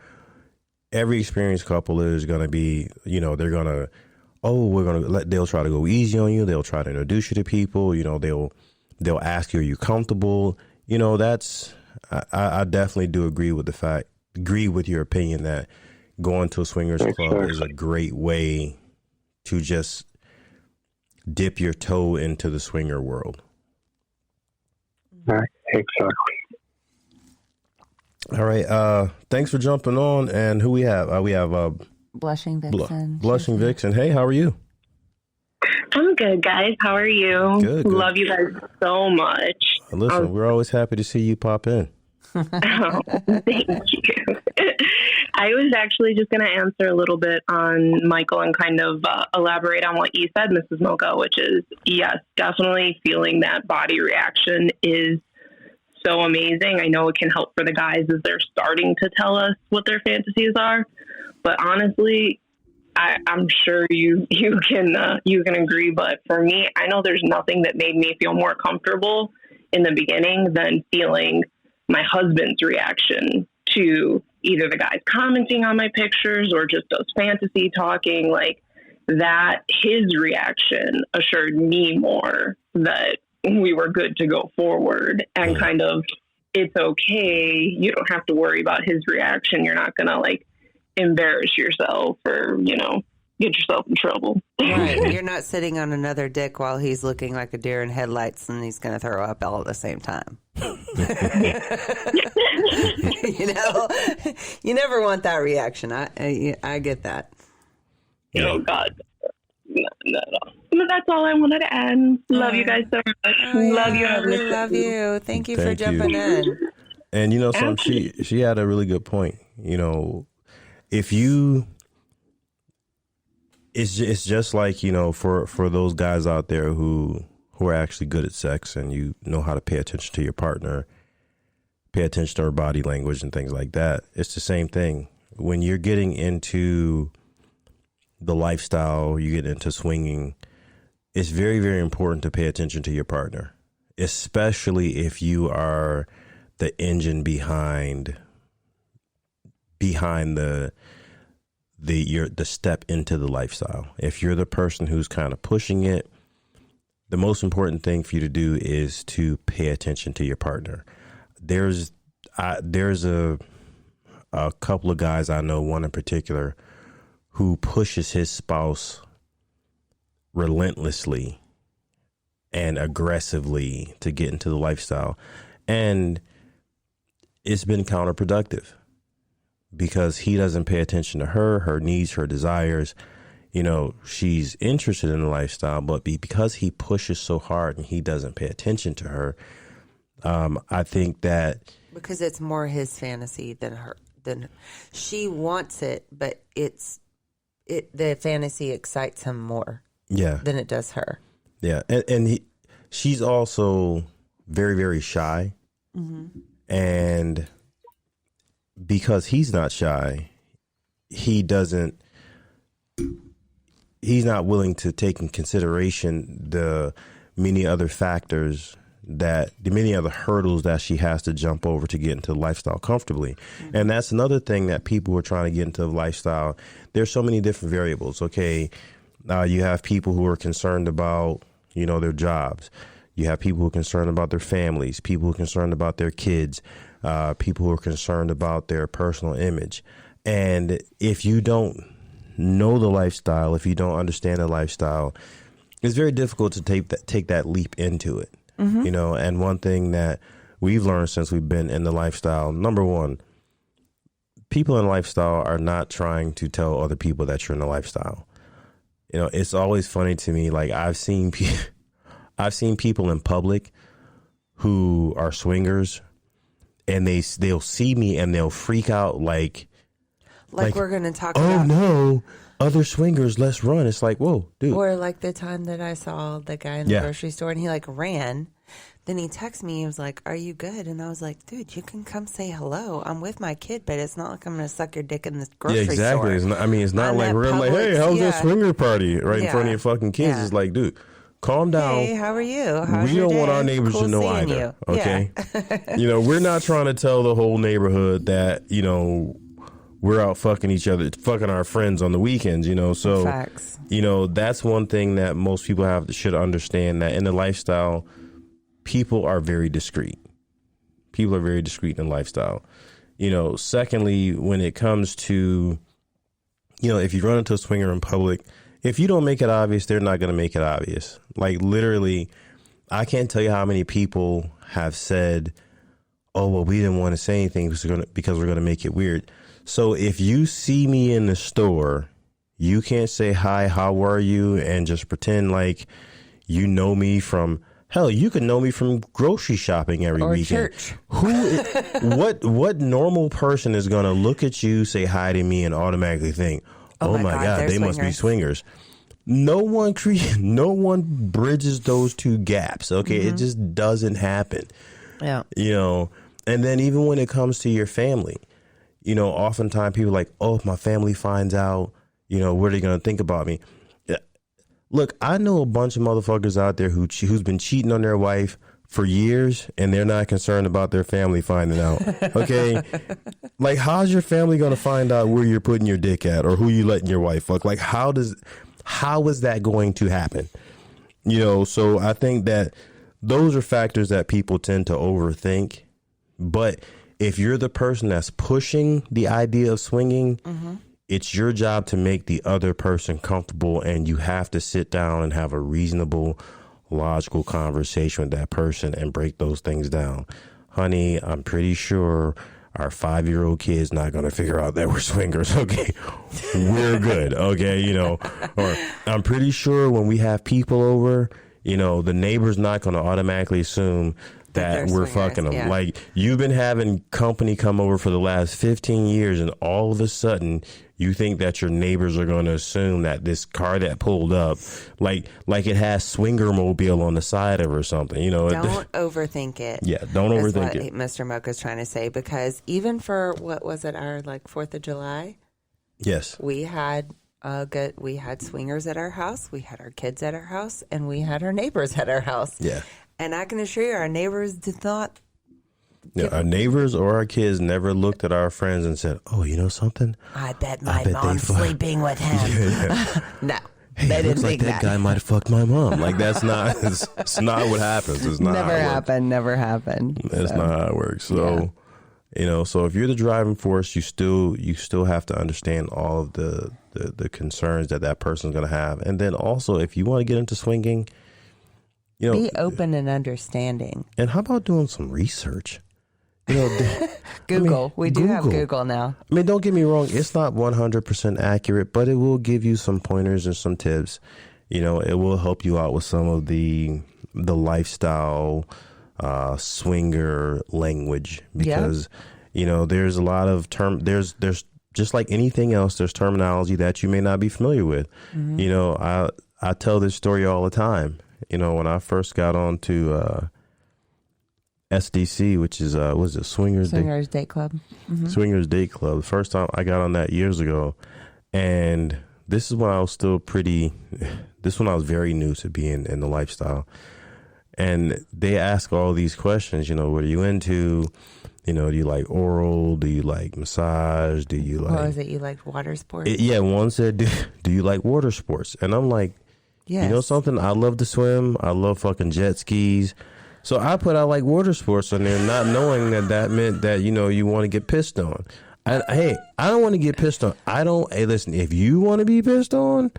every experienced couple is going to be, they're going to, they'll try to go easy on you. They'll try to introduce you to people. They'll ask you, are you comfortable? I definitely do agree with your opinion that going to a swingers club is a great way to just dip your toe into the swinger world. Right, exactly. All right. Thanks for jumping on. And who we have? We have Blushing Vixen. Blushing Vixen. Hey, how are you? I'm good, guys. How are you? Good. Love you guys so much. Listen, we're always happy to see you pop in. Oh, thank you. I was actually just going to answer a little bit on Michael and kind of elaborate on what you said, Mrs. Mocha, which is, yes, definitely feeling that body reaction is so amazing. I know it can help for the guys as they're starting to tell us what their fantasies are. But honestly, I'm sure you can agree. But for me, I know there's nothing that made me feel more comfortable in the beginning than feeling my husband's reaction to either the guys commenting on my pictures or just us fantasy talking. Like that, his reaction assured me more that we were good to go forward and kind of, it's okay. You don't have to worry about his reaction. You're not going to like embarrass yourself or, get yourself in trouble. Right. You're not sitting on another dick while he's looking like a deer in headlights and he's going to throw up all at the same time. You never want that reaction. I get that. Oh, God. No. But that's all I wanted to add. Love you guys so much. Love you. We love you. Thank you for jumping in. And she had a really good point. If you, it's just like, for those guys out there who are actually good at sex and you know how to pay attention to your partner, pay attention to her body language and things like that. It's the same thing. When you're getting into the lifestyle, you get into swinging, it's very, very important to pay attention to your partner, especially if you are the engine behind the step into the lifestyle. If you're the person who's kind of pushing it, the most important thing for you to do is to pay attention to your partner. There's a couple of guys I know, one in particular, who pushes his spouse relentlessly and aggressively to get into the lifestyle. And it's been counterproductive because he doesn't pay attention to her needs, her desires. She's interested in the lifestyle, but because he pushes so hard and he doesn't pay attention to her, I think that because it's more his fantasy than she wants it, but the fantasy excites him more than it does her. Yeah. And she's also very, very shy. Mm-hmm. And because he's not shy, he's not willing to take in consideration the many other factors, the many other hurdles that she has to jump over to get into the lifestyle comfortably. Mm-hmm. And that's another thing that people who are trying to get into the lifestyle, there's so many different variables. Okay. You have people who are concerned about, their jobs. You have people who are concerned about their families, people who are concerned about their kids, people who are concerned about their personal image. And if you don't know the lifestyle, if you don't understand the lifestyle, it's very difficult to take that leap into it. And one thing that we've learned since we've been in the lifestyle, number one, people in lifestyle are not trying to tell other people that you're in the lifestyle. It's always funny to me. Like I've seen people in public who are swingers, and they'll see me and they'll freak out like we're going to talk oh about. no, other swingers, let's run. It's like, whoa, dude. Or like the time that I saw the guy in the grocery store and he like ran. Then he texted me. He was like, "Are you good?" And I was like, "Dude, you can come say hello. I'm with my kid, but it's not like I'm going to suck your dick in this grocery store." Yeah, exactly. It's not like we're like, "Hey, how's that swinger party?" Right in front of your fucking kids. Yeah. It's like, dude, calm down. Hey, how are you? How's we your don't day? want our neighbors to know either. You. Okay. Yeah. We're not trying to tell the whole neighborhood that, we're out fucking each other, fucking our friends on the weekends, So, facts. That's one thing that most people should understand, that in the lifestyle, people are very discreet. People are very discreet in lifestyle. Secondly, when it comes to, if you run into a swinger in public, if you don't make it obvious, they're not going to make it obvious. Like literally, I can't tell you how many people have said, "Oh, well, we didn't want to say anything because we're going to make it weird." So if you see me in the store, you can't say, "Hi, how are you?" and just pretend like you know me from, hell, you could know me from grocery shopping every weekend. Church. What normal person is going to look at you, say hi to me, and automatically think, oh my God, they must be swingers. No one bridges those two gaps. Okay. It just doesn't happen. Yeah. And then even when it comes to your family, oftentimes people are like, oh, if my family finds out, what are they going to think about me? Look, I know a bunch of motherfuckers out there who's been cheating on their wife for years, and they're not concerned about their family finding out. Okay. Like, how's your family going to find out where you're putting your dick at or who you letting your wife fuck? Like, how is that going to happen? So I think that those are factors that people tend to overthink. But if you're the person that's pushing the idea of swinging, it's your job to make the other person comfortable, and you have to sit down and have a reasonable, logical conversation with that person and break those things down. Honey, I'm pretty sure our 5-year-old kid's not going to figure out that we're swingers. Okay, we're good. Okay, or I'm pretty sure when we have people over, the neighbor's not going to automatically assume that we're fucking them. Yeah. Like, you've been having company come over for the last 15 years, and all of a sudden you think that your neighbors are going to assume that this car that pulled up, like it has swinger mobile on the side of it or something, Don't overthink it. Yeah, don't overthink it. Mr. Mocha's trying to say, because even for, what was it, our 4th of July? Yes. We had swingers at our house, we had our kids at our house, and we had our neighbors at our house. Yeah. And I can assure you, our neighbors did not. Yeah, our neighbors or our kids never looked at our friends and said, "Oh, you know something? I bet my mom's sleeping with him." Yeah. No, hey, they it didn't looks like think that guy might have fucked my mom. Like, that's not. It's not what happens. It's not. Never happened. Never happened. That's not how it works. So, so if you're the driving force, you still have to understand all of the concerns that person's going to have, and then also if you want to get into swinging. Be open and understanding. And how about doing some research? Google. We do have Google now. I mean, don't get me wrong. It's not 100% accurate, but it will give you some pointers and some tips. It will help you out with some of the lifestyle swinger language, because, there's a lot of there's just like anything else, there's terminology that you may not be familiar with. Mm-hmm. I tell this story all the time. When I first got on to SDC, which is Swingers Date Club. Mm-hmm. Swingers Date Club. The first time I got on that years ago, and this is when I was very new to being in the lifestyle. And they ask all these questions, what are you into? Do you like oral? Do you like massage? Do you like... What was it? You like water sports? One said, do you like water sports? And I'm like, Yes. You know something? I love to swim. I love fucking jet skis. So I put out like water sports on there, not knowing that meant that, you know, you want to get pissed on. Hey, I don't want to get pissed on. Hey, listen, if you want to be pissed on,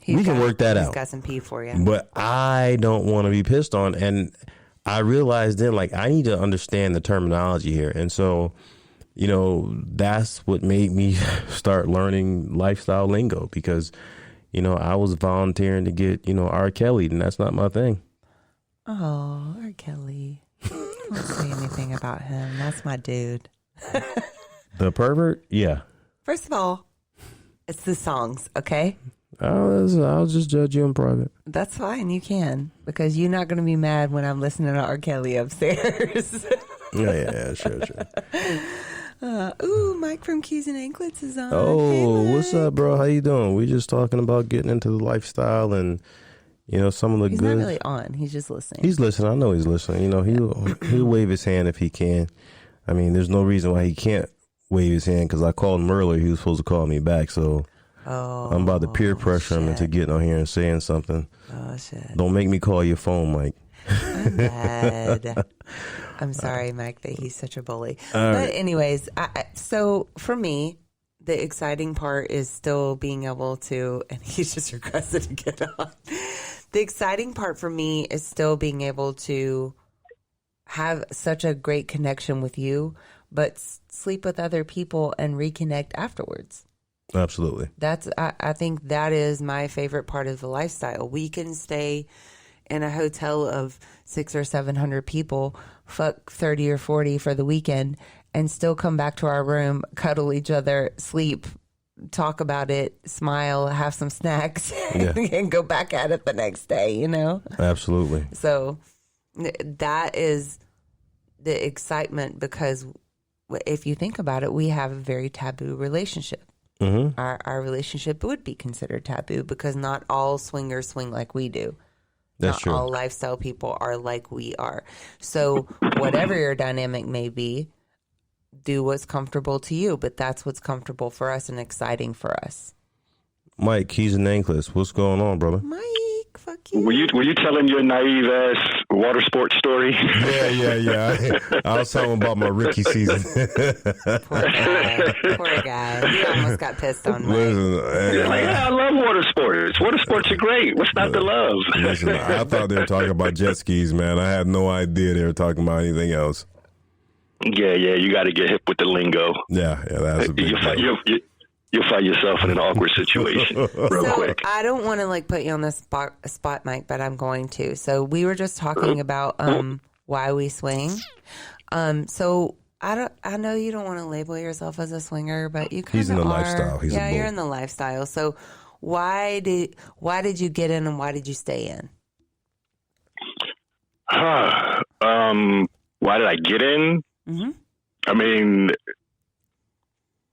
we can work that out. He's got some pee for you. But I don't want to be pissed on. And I realized then, like, I need to understand the terminology here. And so, you know, that's what made me start learning lifestyle lingo, because, you know, I was volunteering to get, you know, R. Kelly, and that's not my thing. Oh, R. Kelly. Don't say anything about him. That's my dude. The pervert? Yeah. First of all, it's the songs, okay? I'll just judge you in private. That's fine. You can, because you're not going to be mad when I'm listening to R. Kelly upstairs. Yeah, sure. Ooh, Mike from Keys and Anklets is on. Oh, Hey, what's up, bro? How you doing? We just talking about getting into the lifestyle and, you know, some of the He's good. not really on. He's just listening. He's listening. I know he's listening. You know, he'll wave his hand if he can. I mean, there's no reason why he can't wave his hand, because I called him earlier. He was supposed to call me back, so I'm about to peer pressure him into getting on here and saying something. Oh, shit. Don't make me call your phone, Mike. I'm mad. I'm sorry, Mike, that he's such a bully. All But right. anyways, so for me, the exciting part is still being able to, and he's just requested to get on. The exciting part for me is still being able to have such a great connection with you, but sleep with other people and reconnect afterwards. Absolutely. I think that is my favorite part of the lifestyle. We can stay in a hotel of 600 or 700 people, fuck 30 or 40 for the weekend, and still come back to our room, cuddle each other, sleep, talk about it, smile, have some snacks, and go back at it the next day, you know? Absolutely. So that is the excitement, because if you think about it, we have a very taboo relationship. Mm-hmm. Our relationship would be considered taboo, because not all swingers swing like we do. That's Not true. all lifestyle people are like we are. So whatever your dynamic may be, do what's comfortable to you. But that's what's comfortable for us and exciting for us. Mike, Keys and Anklets, what's going on, brother? Mike, fuck you. Were you telling your naive ass water sports story? Yeah. I was talking about my Ricky season. Poor guy. He almost got pissed on Mike. Listen, You're like, yeah, I love water sports. Water sports are great. What's not to love? listen, I thought they were talking about jet skis, man. I had no idea they were talking about anything else. Yeah, you got to get hip with the lingo. Yeah, that's a big deal. You'll find yourself in an awkward situation real quick. I don't want to like put you on the spot, Mike, but I'm going to. So we were just talking about why we swing. So I know you don't want to label yourself as a swinger, but you kind of are. He's in the lifestyle. He's a bull. you're in the lifestyle. So why did you get in, and why did you stay in? Why did I get in? Mm-hmm. I mean,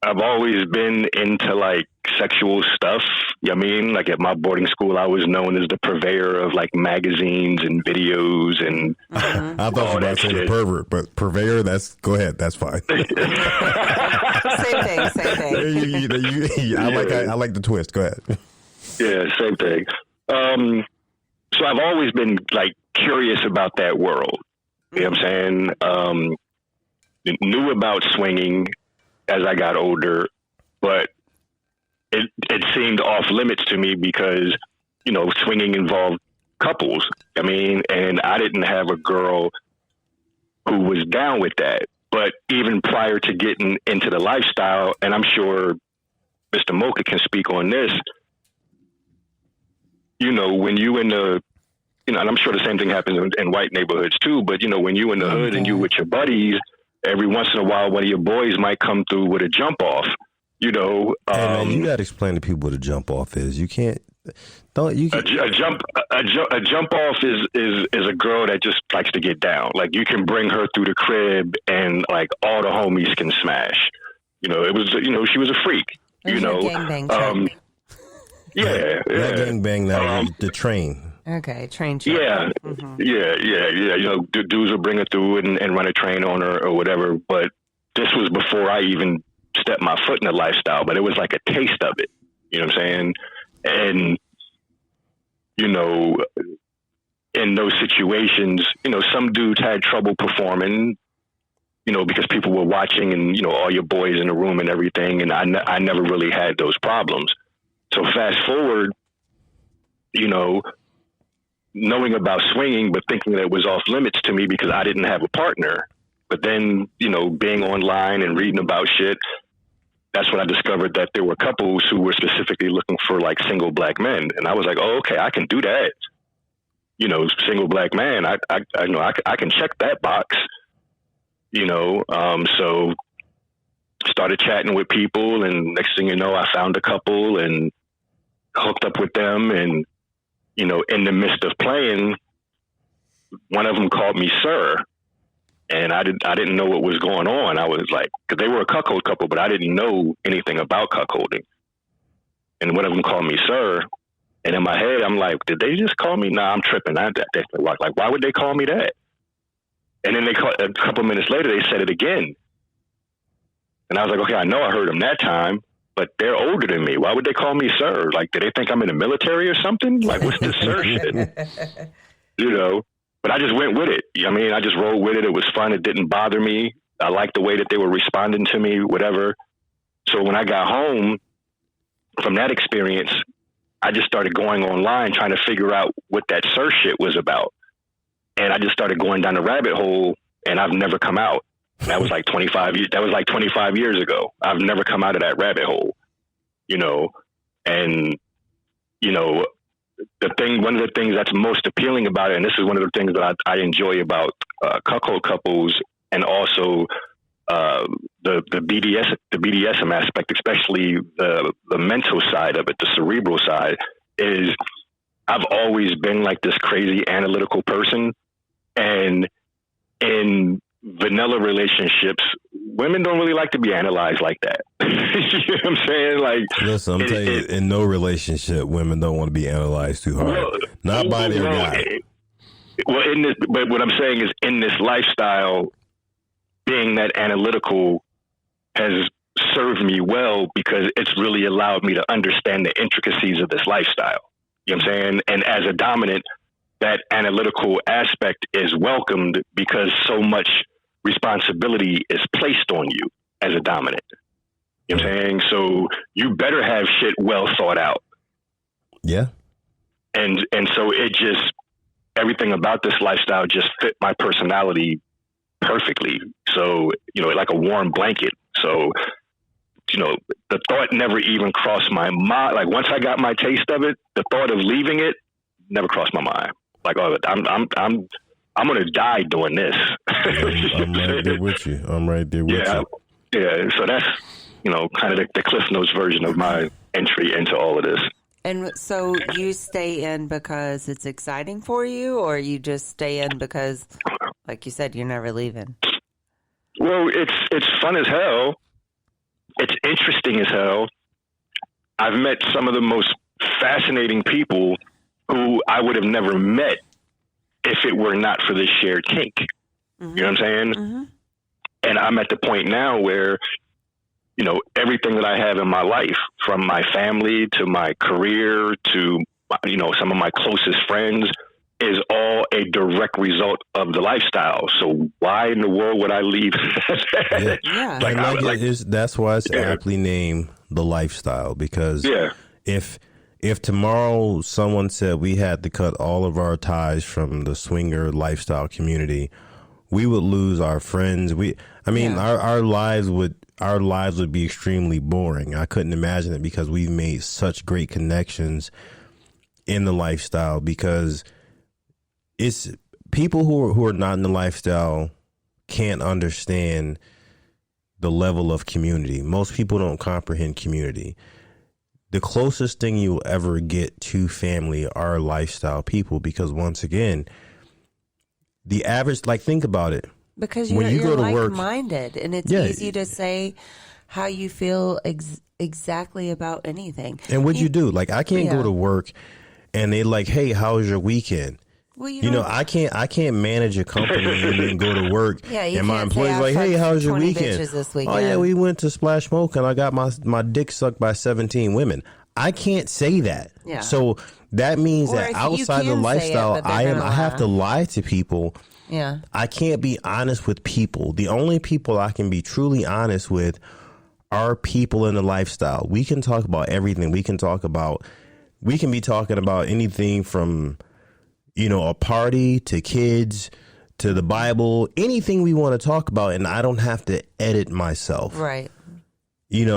I've always been into like sexual stuff. You know what I mean? Like at my boarding school, I was known as the purveyor of like magazines and videos and I thought you were about to say the pervert, but purveyor, go ahead. That's fine. Same thing. I like the twist. Go ahead. Yeah, same thing. So I've always been like curious about that world. You know what I'm saying? Knew about swinging as I got older, but it seemed off limits to me because, you know, swinging involved couples. I mean, and I didn't have a girl who was down with that. But even prior to getting into the lifestyle, and I'm sure Mr. Mocha can speak on this, you know, when you in the, you know, and I'm sure the same thing happens in white neighborhoods too, but, you know, when you in the hood and you with your buddies, every once in a while, one of your boys might come through with a jump off, you know. Hey man, you got to explain to people what a jump off is. You can't. A jump off is a girl that just likes to get down. Like you can bring her through the crib and like all the homies can smash. You know, it was, you know, she was a freak. Where's you know, your gangbang trick? Yeah. That gangbang now, the train. Okay, train check. Yeah, yeah. You know, dudes would bring her through and run a train on her or whatever. But this was before I even stepped my foot in the lifestyle. But it was like a taste of it. You know what I'm saying? And you know, in those situations, you know, some dudes had trouble performing, you know, because people were watching and, you know, all your boys in the room and everything. And I never really had those problems. So fast forward, you know, knowing about swinging, but thinking that it was off limits to me because I didn't have a partner. But then, you know, being online and reading about shit, that's when I discovered that there were couples who were specifically looking for like single black men. And I was like, oh, okay, I can do that. You know, single black man, I know I can check that box, you know. So started chatting with people, and next thing you know, I found a couple and hooked up with them. And, you know, in the midst of playing, one of them called me sir. And I didn't know what was going on. I was like, because they were a cuckold couple, but I didn't know anything about cuckolding. And one of them called me sir. And in my head, I'm like, did they just call me? Nah, I'm tripping. Like, why would they call me that? And then a couple minutes later, they said it again. And I was like, okay, I know I heard them that time, but they're older than me. Why would they call me sir? Like, do they think I'm in the military or something? Like, what's this sir shit? You know? But I just went with it. I mean, I just rolled with it. It was fun. It didn't bother me. I liked the way that they were responding to me, whatever. So when I got home from that experience, I just started going online trying to figure out what that sir shit was about. And I just started going down the rabbit hole, and I've never come out. That was like 25 years. That was like 25 years ago. I've never come out of that rabbit hole, you know. And, you know, one of the things that's most appealing about it, and this is one of the things that I enjoy about cuckold couples, and also the BDSM aspect, especially the mental side of it, the cerebral side, is I've always been like this crazy analytical person, and in vanilla relationships, women don't really like to be analyzed like that. You know what I'm saying? Like, listen, I'm telling you, in no relationship, women don't want to be analyzed too hard. Well, not by their guy. Well, but what I'm saying is, in this lifestyle, being that analytical has served me well because it's really allowed me to understand the intricacies of this lifestyle. You know what I'm saying? And as a dominant, that analytical aspect is welcomed because so much responsibility is placed on you as a dominant. You know what I'm saying? So you better have shit well thought out. Yeah. And so it just, everything about this lifestyle just fit my personality perfectly. So, you know, like a warm blanket. So, you know, the thought never even crossed my mind. Like, once I got my taste of it, the thought of leaving it never crossed my mind. Like, oh, I'm going to die doing this. I'm right there with you. I'm right there with you. Yeah. So that's, you know, kind of the Cliff Notes version of my entry into all of this. And so you stay in because it's exciting for you, or you just stay in because, like you said, you're never leaving? Well, it's fun as hell. It's interesting as hell. I've met some of the most fascinating people who I would have never met if it were not for this shared kink. Mm-hmm. You know what I'm saying? Mm-hmm. And I'm at the point now where, you know, everything that I have in my life, from my family to my career to, you know, some of my closest friends, is all a direct result of the lifestyle. So why in the world would I leave? Yeah. That's why it's aptly named The Lifestyle, because if tomorrow someone said we had to cut all of our ties from the swinger lifestyle community, we would lose our friends. Our lives would be extremely boring. I couldn't imagine it, because we've made such great connections in the lifestyle, because it's people who are not in the lifestyle can't understand the level of community. Most people don't comprehend community. The closest thing you'll ever get to family are lifestyle people, because once again, the average, like, think about it. Because you're go to like-minded, and it's easy to say how you feel exactly about anything. And what you do, like, I can't go to work and they like, hey, how was your weekend? Well, you know, I can't manage a company and then go to work. And my employees like, hey, how was your weekend? Oh yeah, we went to Splash Mocha and I got my dick sucked by 17 women. I can't say that. Yeah. So that means Or that if you outside the can say it, lifestyle, but they're I gonna have to laugh. lie to people. Yeah. I can't be honest with people. The only people I can be truly honest with are people in the lifestyle. We can talk about everything. We can be talking about anything from, a party to kids to the Bible, anything we want to talk about, and I don't have to edit myself. Right.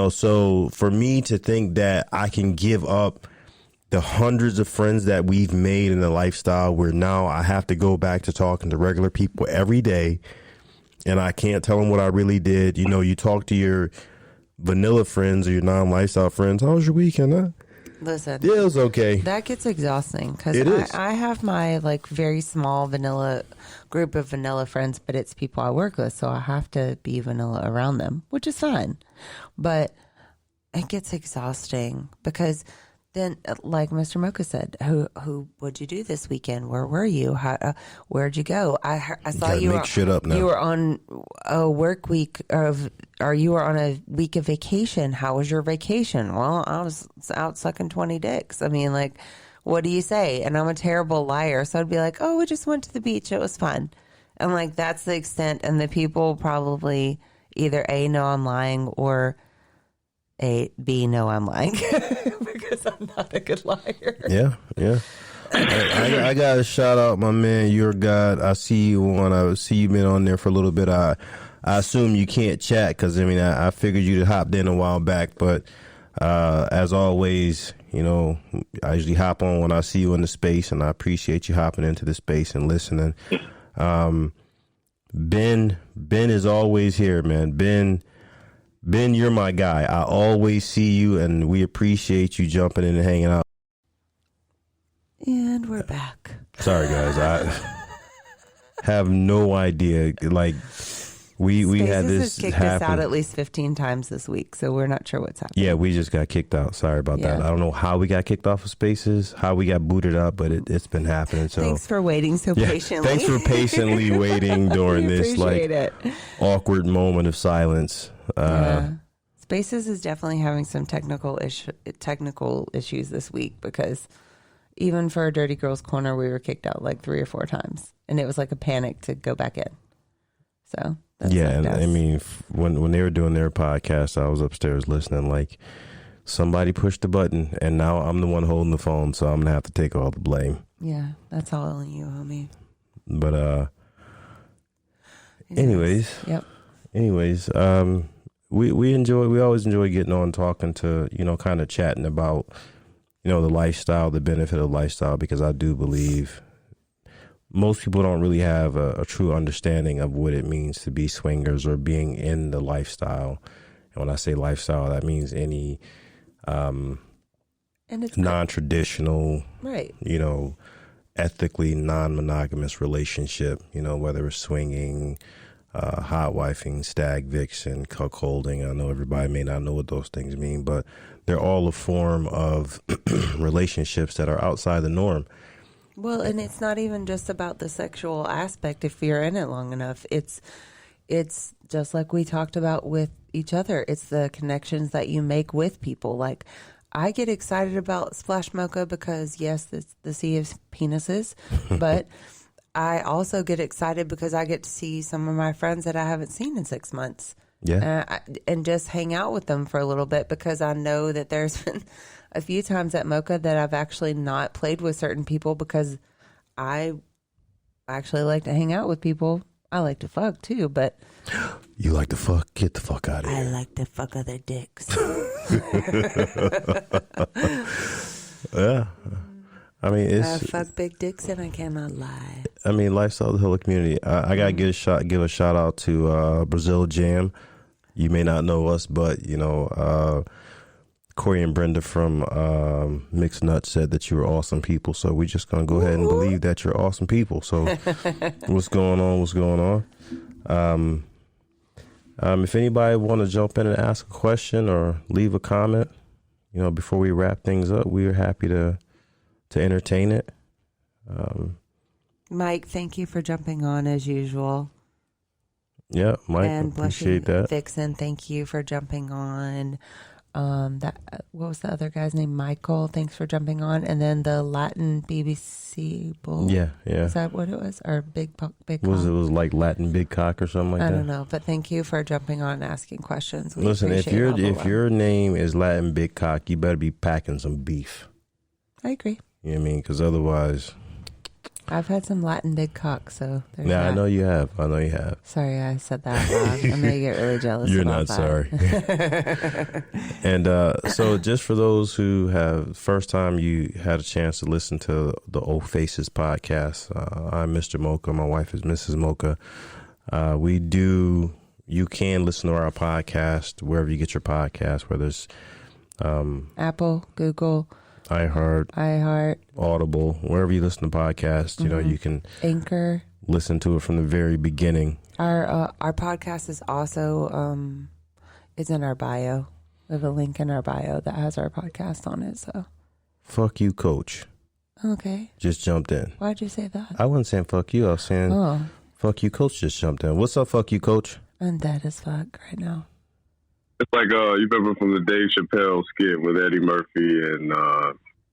So for me to think that I can give up the hundreds of friends that we've made in the lifestyle where now I have to go back to talking to regular people every day and I can't tell them what I really did. You talk to your vanilla friends or your non-lifestyle friends. How was your weekend? Huh? Listen. Yeah, it was okay. That gets exhausting because It is. I have my very small vanilla group of vanilla friends, but it's people I work with, so I have to be vanilla around them, which is fine. But it gets exhausting because then, like Mr. Mocha said, what'd you do this weekend? Where were you? Where'd you go? I saw you make shit up now. You were on a work week or you were on a week of vacation. How was your vacation? Well, I was out sucking 20 dicks. I mean, what do you say? And I'm a terrible liar. So I'd be like, oh, we just went to the beach. It was fun. And that's the extent. And the people probably either A, know I'm lying, or B, know I'm lying. Because I'm not a good liar. Yeah. I got to shout out my man, Your God. I see you been on there for a little bit. I assume you can't chat because, I figured you'd hopped in a while back. But as always, I usually hop on when I see you in the space, and I appreciate you hopping into the space and listening. Ben is always here, man. Ben, you're my guy. I always see you, and we appreciate you jumping in and hanging out. And we're back. Sorry, guys. I have no idea. We had this has kicked happen. us out at least 15 times this week, so we're not sure what's happening. Yeah, we just got kicked out. Sorry about that. I don't know how we got kicked off of Spaces, how we got booted up, but it's been happening. So thanks for waiting so patiently. Thanks for patiently waiting during this awkward moment of silence. Spaces is definitely having some technical issues this week because even for a Dirty Girls Corner, we were kicked out 3 or 4 times, and it was a panic to go back in. So and when they were doing their podcast, I was upstairs listening. Somebody pushed the button, and now I'm the one holding the phone, so I'm gonna have to take all the blame. Yeah, that's all on you, homie. But anyways, we always enjoy getting on, talking to, kind of chatting about, the lifestyle, the benefit of lifestyle, because I do believe most people don't really have a true understanding of what it means to be swingers or being in the lifestyle. And when I say lifestyle, that means any and it's non-traditional, right? Ethically non-monogamous relationship. Whether it's swinging, hot wifing, stag vixen, cuckolding. I know everybody may not know what those things mean, but they're all a form of relationships that are outside the norm. Well, and it's not even just about the sexual aspect. If you're in it long enough, it's just like we talked about with each other. It's the connections that you make with people. I get excited about Splash Mocha because, yes, it's the sea of penises, but I also get excited because I get to see some of my friends that I haven't seen in 6 months. Yeah. And just hang out with them for a little bit because I know that there's been a few times at Mocha that I've actually not played with certain people because I actually like to hang out with people. I like to fuck too, but... You like to fuck? Get the fuck out of here. I like to fuck other dicks. Yeah. I fuck big dicks and I cannot lie. Lifestyle of the Hilla community. I gotta give a shout out to Brazil Jam. You may not know us, but Corey and Brenda from Mixed Nuts said that you were awesome people. So we're just gonna go ahead and believe that you're awesome people. So what's going on? If anybody want to jump in and ask a question or leave a comment, before we wrap things up, we are happy to entertain it. Mike, thank you for jumping on as usual. Yeah, Mike, and appreciate that. Vixen, thank you for jumping on. that what was the other guy's name? Michael. Thanks for jumping on. And then the Latin BBC Bull. Yeah. Is that what it was? Or big cock? It was like Latin big cock or something like that? I don't know, but thank you for jumping on and asking questions. Listen, if your name is Latin big cock, you better be packing some beef. I agree. You know what I mean? Because otherwise... I've had some Latin big cock, so there's yeah, that. I know you have. Sorry, I said that loud. I'm going to get really jealous. You're about not that. sorry. And so just for those who have first time you had a chance to listen to the Old Faces podcast, I'm Mr. Mocha. My wife is Mrs. Mocha. You can listen to our podcast wherever you get your podcast, whether it's Apple, Google, iHeart, Audible, wherever you listen to podcasts, you know, you can Anchor, listen to it from the very beginning. Our podcast is also is in our bio. We have a link in our bio that has our podcast on it. So, fuck you, Coach. Okay. Just jumped in. Why'd you say that? I wasn't saying fuck you. I was saying fuck you, Coach. Just jumped in. What's up, fuck you, Coach? I'm dead as fuck right now. It's like you remember from the Dave Chappelle skit with Eddie Murphy and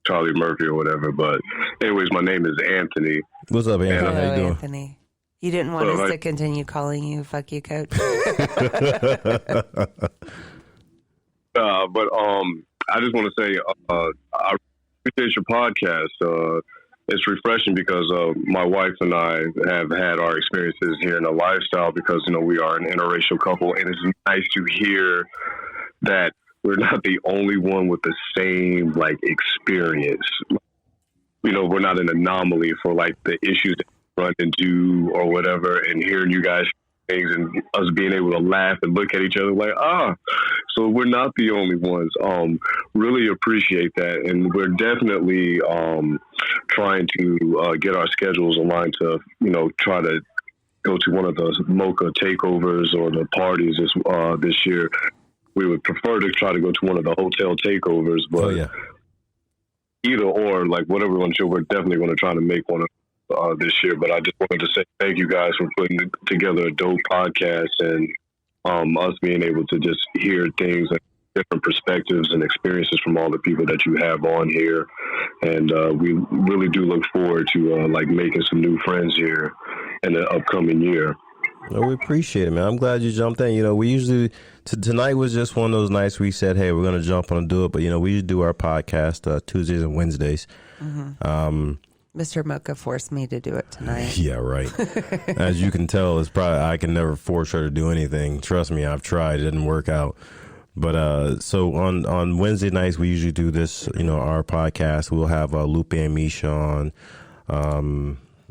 Charlie Murphy or whatever. But anyways, my name is Anthony. What's up, Anthony? Hello, how you doing? Anthony. You didn't want us to continue calling you "fuck you, Coach." But I just want to say I appreciate your podcast. It's refreshing because my wife and I have had our experiences here in the lifestyle because, you know, we are an interracial couple, and it's nice to hear that we're not the only one with the same, like, experience. You know, we're not an anomaly for, like, the issues that we run into or whatever, and hearing you guys things and us being able to laugh and look at each other like, so we're not the only ones. Really appreciate that. And we're definitely trying to get our schedules aligned to, you know, try to go to one of the Mocha takeovers or the parties this year. We would prefer to try to go to one of the hotel takeovers, but either or, like whatever one show, we're definitely going to try to make one this year. But I just wanted to say thank you guys for putting together a dope podcast and us being able to just hear things and different perspectives and experiences from all the people that you have on here. And we really do look forward to like making some new friends here in the upcoming year. No, we appreciate it, man. I'm glad you jumped in. You know, we usually tonight was just one of those nights we said, hey, we're going to jump on and do it. But, you know, we usually do our podcast Tuesdays and Wednesdays. Mm-hmm. Mr. Mocha forced me to do it tonight. Yeah, right. As you can tell, it's probably I can never force her to do anything. Trust me, I've tried. It didn't work out. But so on Wednesday nights, we usually do this, you know, our podcast. We'll have Lupe and Misha on.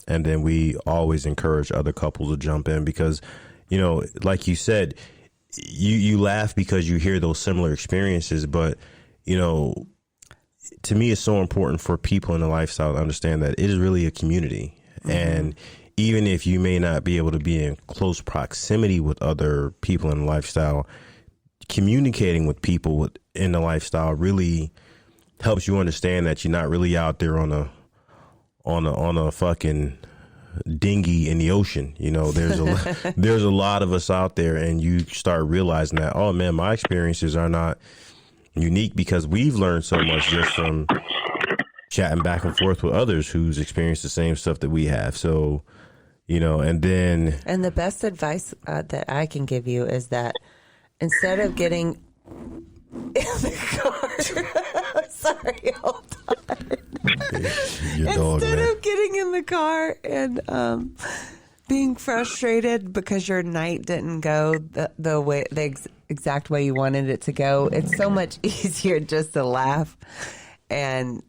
And then we always encourage other couples to jump in because, you know, like you said, you laugh because you hear those similar experiences. But, you know, to me, it's so important for people in the lifestyle to understand that it is really a community. Mm-hmm. And even if you may not be able to be in close proximity with other people in the lifestyle, communicating with people in the lifestyle really helps you understand that you're not really out there on a fucking dinghy in the ocean. You know, there's a lot of us out there, and you start realizing that, oh man, my experiences are not unique because we've learned so much just from chatting back and forth with others who's experienced the same stuff that we have. So, you know, and the best advice that I can give you is that instead of getting in the car, sorry, hold on. Instead of getting in the car and being frustrated because your night didn't go the way the exact way you wanted it to go, it's so much easier just to laugh and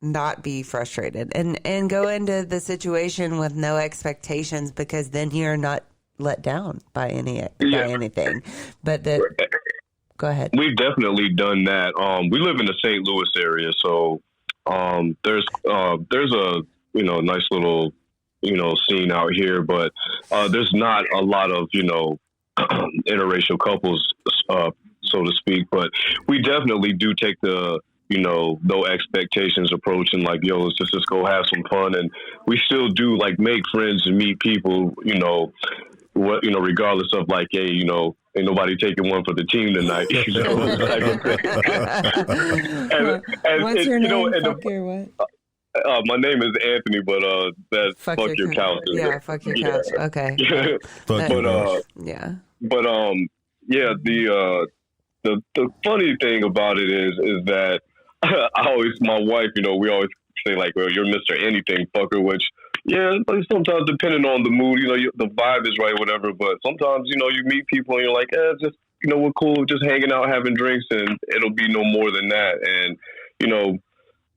not be frustrated and go into the situation with no expectations, because then you're not let down by anything. But go ahead. We've definitely done that. We live in the St. Louis area, so there's a nice little scene out here, but there's not a lot of interracial couples, so to speak. But we definitely do take the no expectations approach and like, yo, let's just go have some fun. And we still do like make friends and meet people, what, regardless of like, hey, ain't nobody taking one for the team tonight. What's your name? Fuck your what? My name is Anthony, but that's fuck your couch. Yeah, fuck your couch. Okay. Yeah. The funny thing about it is that my wife, we always say like, well, you're Mr. Anything fucker, which, yeah, sometimes depending on the mood, the vibe is right, whatever. But sometimes, you meet people and you're like, just, we're cool, just hanging out, having drinks, and it'll be no more than that. And,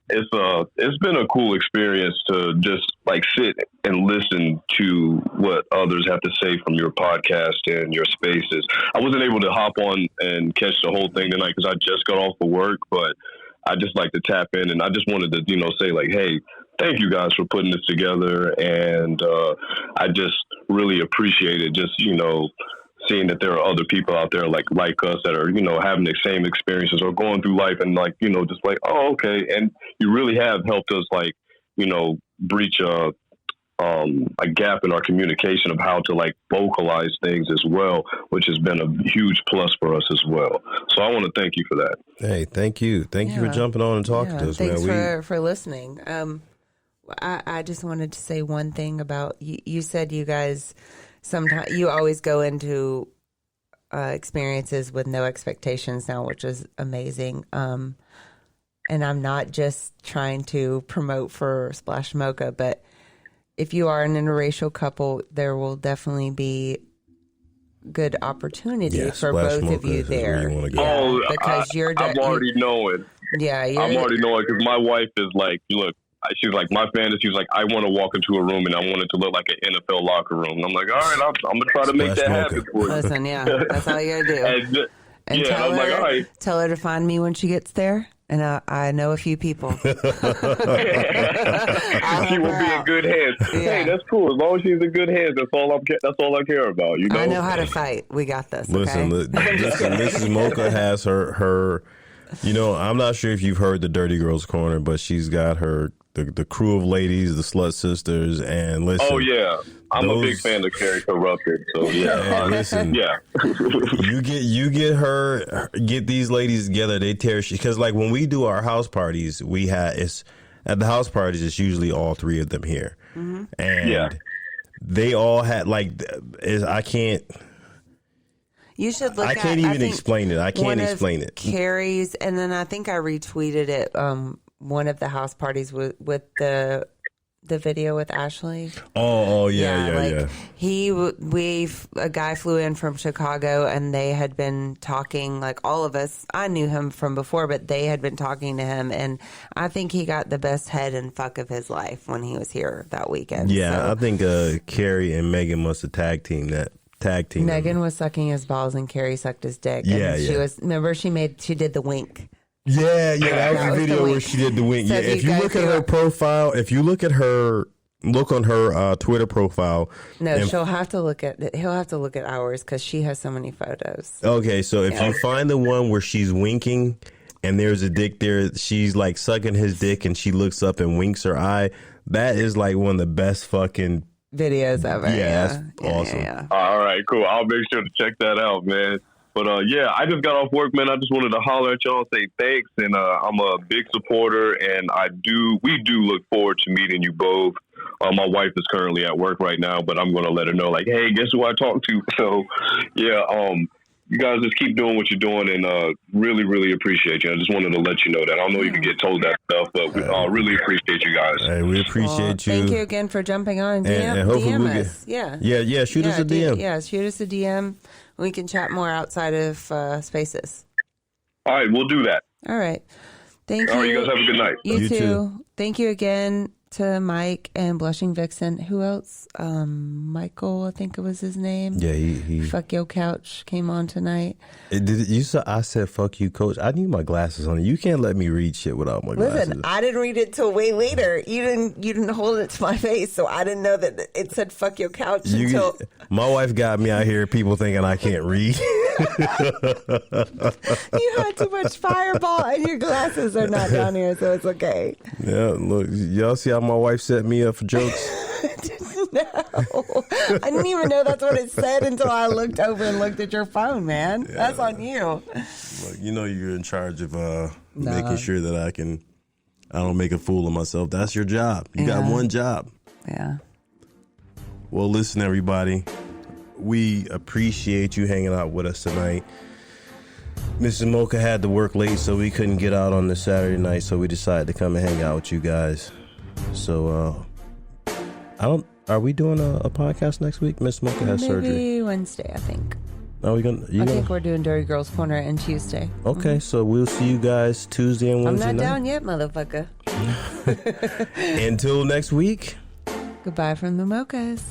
it's been a cool experience to just like sit and listen to what others have to say from your podcast and your spaces. I wasn't able to hop on and catch the whole thing tonight because I just got off of work, but I just like to tap in, and I just wanted to, say like, hey, thank you guys for putting this together. And I just really appreciate it. Just, seeing that there are other people out there like us that are, having the same experiences or going through life and like, just like, oh, okay. And you really have helped us like, breach a gap in our communication of how to like vocalize things as well, which has been a huge plus for us as well. So I want to thank you for that. Hey, thank you. Thank you for jumping on and talking to us, thanks man. for listening. I just wanted to say one thing about you said you guys sometimes you always go into experiences with no expectations now, which is amazing. And I'm not just trying to promote for Splash Mocha, but if you are an interracial couple, there will definitely be good opportunity for both of you there. Because I'm already knowing. Yeah, I'm already knowing because my wife is like, look, she's like, my fantasy was like, I want to walk into a room and I want it to look like an NFL locker room. And I'm like, all right, I'm going to try to make that happen for you. Listen, that's all you got to do. And tell her, like, all right. Tell her to find me when she gets there. And I know a few people. She will be in good hands. Yeah. Hey, that's cool. As long as she's in good hands, that's all I care about. I know how to fight. We got this. Listen, Mrs. Mocha has her. I'm not sure if you've heard the Dirty Girls Corner, but she's got the crew of ladies, the Slut Sisters, and listen. Oh yeah, I'm a big fan of Carrie Corrupted. So yeah, listen. Yeah, get these ladies together. They tear shit because like when we do our house parties, at the house parties it's usually all three of them here, and they all had I can't. You should look. I can't even explain it. I can't explain it. Carrie's, and then I think I retweeted it. One of the house parties with the video with Ashley. Oh yeah. A guy flew in from Chicago and they had been talking, like all of us. I knew him from before, but they had been talking to him, and I think he got the best head and fuck of his life when he was here that weekend. Yeah, so. I think Carrie and Megan must have tag team. Megan was sucking his balls and Carrie sucked his dick. Yeah, she was. Remember, she did the wink. Yeah, that was a video where she did the wink. So yeah, if you look at her profile, look on her Twitter profile. No, he'll have to look at ours because she has so many photos. Okay, so if you find the one where she's winking and there's a dick there, she's like sucking his dick and she looks up and winks her eye. That is like one of the best fucking videos ever. Yeah, that's awesome. Yeah. All right, cool. I'll make sure to check that out, man. But I just got off work, man. I just wanted to holler at y'all and say thanks. And I'm a big supporter, and we do look forward to meeting you both. My wife is currently at work right now, but I'm going to let her know, like, hey, guess who I talked to? So, you guys just keep doing what you're doing, and really, really appreciate you. I just wanted to let you know that. I don't know if you can get told that stuff, but we really appreciate you guys. Hey, we appreciate you. Thank you again for jumping on and DM us. Shoot us a DM. Shoot us a DM. We can chat more outside of Spaces. All right, we'll do that. All right. Thank you. All right, you guys have a good night. You too. Thank you again to Mike and Blushing Vixen. Who else? Michael, I think it was his name. Yeah, he Fuck Your Couch came on tonight. I said fuck you, coach. I need my glasses on. You can't let me read shit without my glasses. Listen, I didn't read it till way later. You didn't hold it to my face, so I didn't know that it said fuck your couch until my wife got me out here, people thinking I can't read. You had too much Fireball and your glasses are not down here, so it's okay. Yeah, look, y'all see how my wife set me up for jokes? No. I didn't even know that's what it said until I looked over and looked at your phone, man. Yeah. That's on you. Look, you know you're in charge of making sure that I don't make a fool of myself. That's your job. You got one job. Yeah. Well, listen, everybody. We appreciate you hanging out with us tonight. Mrs. Mocha had to work late, so we couldn't get out on this Saturday night, so we decided to come and hang out with you guys. So, are we doing a podcast next week? Miss Mocha has surgery. Maybe Wednesday, I think. Are we I think we're doing Dirty Girls Corner on Tuesday. Okay, so we'll see you guys Tuesday and Wednesday I'm not night. down yet, motherfucker. Until next week. Goodbye from the Mochas.